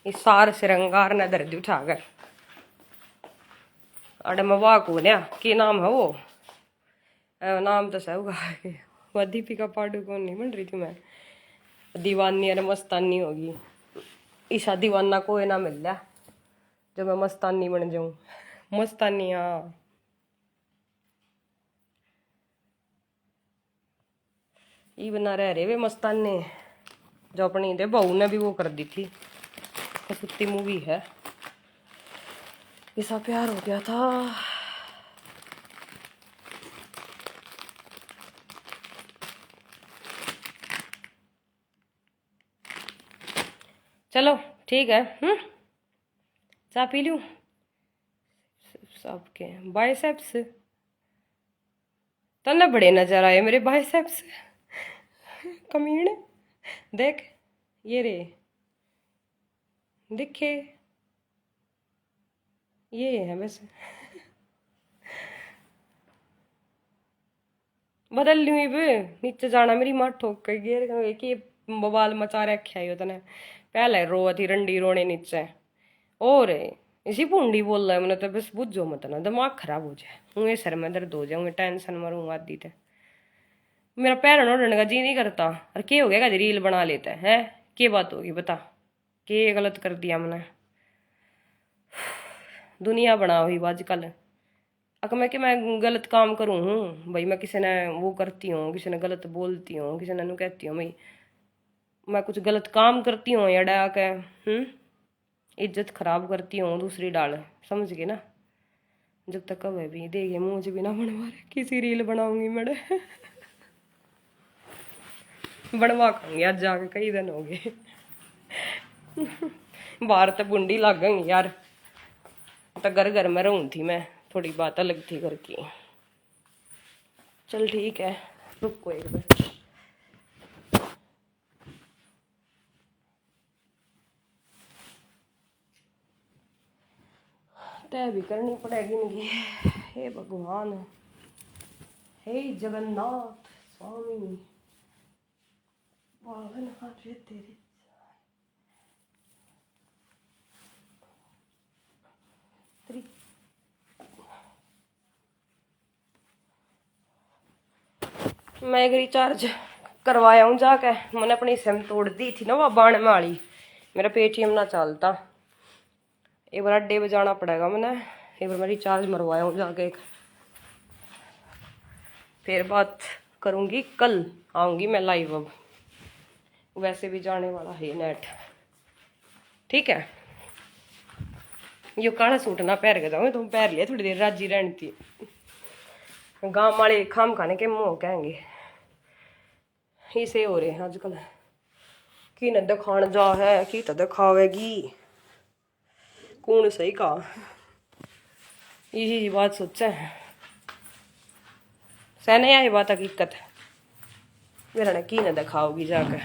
इस सार श्रृंगार ने दर्द उठा गए। अरे मवा को ना की नाम है वो, नाम तो सब वह दीपिका पादुकोण नहीं बन रही थी मैं, दीवानी अरे मस्तानी होगी। ईशा दीवाना कोई ना मिल रहा जो मैं मस्तानी बन जाऊं। मस्तानी हाँ, ये बना रहे वे मस्ताने जो अपनी दे बहू ने भी वो कर दी थी। कसुत्ती मूवी है, ऐसा प्यार हो गया था। चलो ठीक है, चाय पी लूं सबके बाइसेप्स तन्ने बड़े नजर आए मेरे बाइसेप्स कमीने। देख ये रे दिखे, ये है बस बदल लूँ भी नीचे जाना, मेरी माँ ठोक के गिर गई कि बवाल मचा रखा है तने। पहले रो थी रंडी रोने नीचे और इसी पूंडी बोल रहा है मैंने तो बस बुझो मत ना, दिमाग खराब हो जाए उन्हें, सर में दर्द हो जाऊंगे, टेंशन मरूंगा आदि थे। मेरा पैर उड़ने का जी नहीं करता। और क्या हो गया, रील बना लेता है क्या बात होगी बता, क्या गलत कर दिया मैंने। दुनिया बना हुई आजकल, अगर मैं कि मैं गलत काम करूँ हूँ भाई, मैं किसी ने वो करती हूँ, किसी ने गलत बोलती हूँ, किसी ने कहती हूँ भाई मैं कुछ गलत काम करती हूँ या डा के इज्जत खराब करती हूँ दूसरी डाल, समझ गए ना। जब तक कब भी देखे मुझे भी ना बनवा रहे, किसी रील बनाऊंगी मैं बनवा खाऊंगी आज जाके, कई दिन हो गए बाहर तो बुंडी लग गई यार, तो घर घर में रहूं थी मैं, थोड़ी बात अलग थी घर की। चल ठीक है, रुको एक बार, तय भी करनी पड़ेगी इनकी। हे भगवान, हे जगन्नाथ स्वामी, पावन हाथ रे तेरे। मैं एक रिचार्ज करवाया हूँ जाके, मैंने अपनी सिम तोड़ दी थी ना वह बाण में वाली, मेरा पेटीएम ना चलता, एक बार अड्डे पे जाना पड़ेगा मैंने, एक बार मैं रिचार्ज मरवाया हूँ जाके एक, फिर बात करूँगी, कल आऊँगी मैं लाइव, अब वैसे भी जाने वाला है नेट, ठीक है। यो काला सूट ना पैर के जाऊँगी, तुम पैर लिया थोड़ी देर राजी रहनी थी, गाँव वाले खाम खाने के मुँह कहेंगे इसे हो रहे हैं आजकल, की न दिखान जा है की तो दिखावेगी कौन सही का, यही बात सोचा है सहने, यही बात हकीकत है, मेरा ने की न दिखाओगी जाकर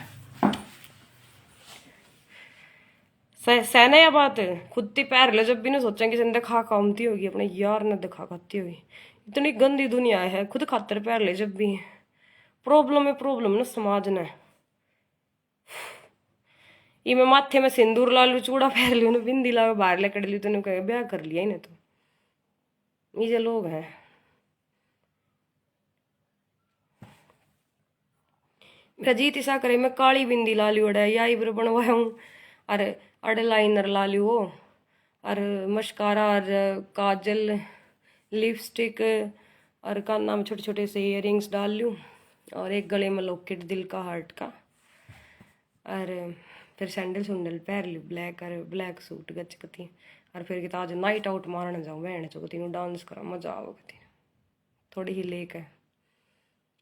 सहना या बात खुद ही पैर ले, जब भी ना सोचेंगे किसी ने दिखा कामती होगी अपने यार ने दिखा खाती होगी, इतनी गंदी दुनिया है, खुद खातर पैर ले जब भी प्रॉब्लम है, प्रॉब्लम ना समाज ने। ये मैं माथे में सिंदूर ला लू, चूड़ा पहन लू, बिंदी ला बाहर लेकर ली, तूने कहे ब्याह कर लिया इन्हें, तो ये जो लोग हैं रजीत ऐसा करे मैं काली बिंदी ला लियो अड़े या इब्र बनवाया हूँ। अरे अड़े लाइनर ला लियो और मस्कारा और काजल लिपस्टिक और काना में छोटे छोटे से इयरिंग्स डाल लूँ और एक गले में लॉकेट दिल का हार्ट का और फिर सैंडल सुंडल पहन लूँ ब्लैक और ब्लैक सूट गच कती और फिर किता आज नाइट आउट मारने जाऊँ बहन चो कती डांस करा मजा आओ कती थोड़ी ही लेक है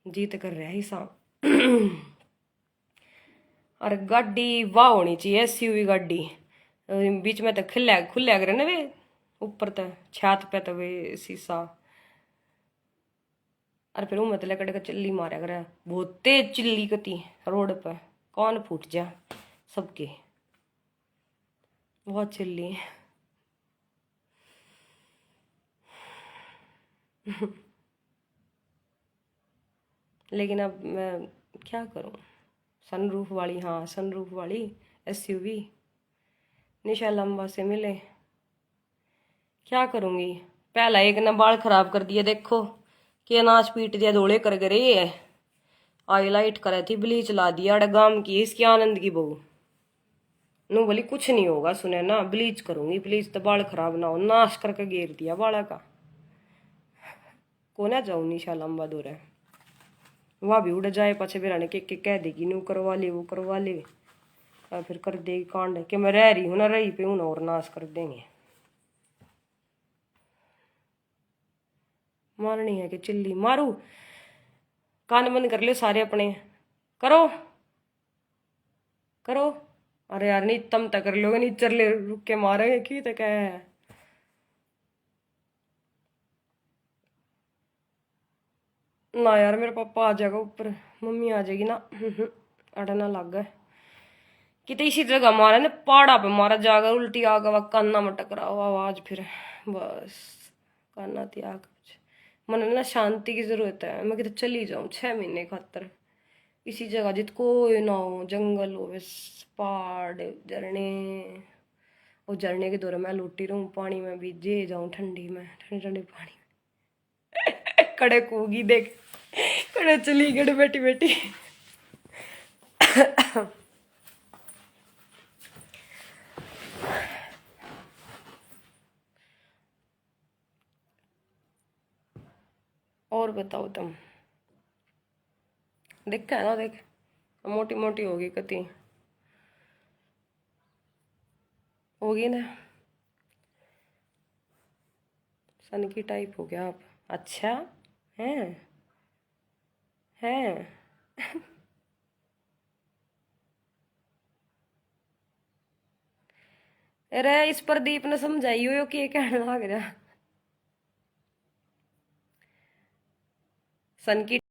जीत कर रहा ही सा और गाड़ी वाह होनी चाहिए एसयूवी गाड़ी बीच में तो खुल्या खुल्या करे ना वे ऊपर तो छत पे तो वे शीशा और फिर उमत लकड़ का चिल्ली मारा करे बहुत तेज चिल्ली कती रोड पे कौन फूट जा सबके बहुत चिल्ली लेकिन अब मैं क्या करूं सनरूफ वाली हाँ सनरूफ वाली एसयूवी निशा लंबा से मिले क्या करूंगी पहला एक ने बाल खराब कर दिए देखो कि अनाज पीट दिया धोले कर गए है हाईलाइट करे थी ब्लीच ला दिया अड़े गाम की इसकी आनंद की बहू नु बोली कुछ नहीं होगा सुने ना ब्लीच करूंगी ब्लीच तो बाल खराब ना हो नाश करके घेर दिया बाला का कोना जाऊं निशा लंबा दूर है वह भी उड़ जाए पाछे फिर के कह देगी नू करवा ले वो करवा ले और फिर कर देगी कांड कि मैं रह रही हूं ना रही पे हूं ना और नाश कर देंगे मारनी है कि चिल्ली मारू कान बंद कर ले सारे अपने करो करो अरे यार नहीं तम तक कर लोगे नहीं चल रुक के मारेंगे की तक है ना यार मेरा पापा आ जाएगा ऊपर मम्मी आ जाएगी ना अड़ना लग गए कितने इसी जगह मारा ने पहाड़ा पे मारा जाकर उल्टी आ गया काना में टकराओ आवाज फिर बस काना त्याग मन ना शांति की जरूरत है मैं कितने चली जाऊं 6 महीने खातर इसी जगह जित कोई ना हो जंगल हो बस पहाड़ झरने और झरने के दौरे मैं लूटी रहूं पानी में भी जे जाऊं ठंडी में ठंडे ठंडे पानी में कड़े कूगी देख कड़े चली गड़े बेटी बेटी और बताओ तुम देखा है ना देख मोटी मोटी होगी कती होगी ना सन की टाइप हो गया आप अच्छा है अरे इस प्रदीप ने समझाई हो कि कहने लग रहा सन की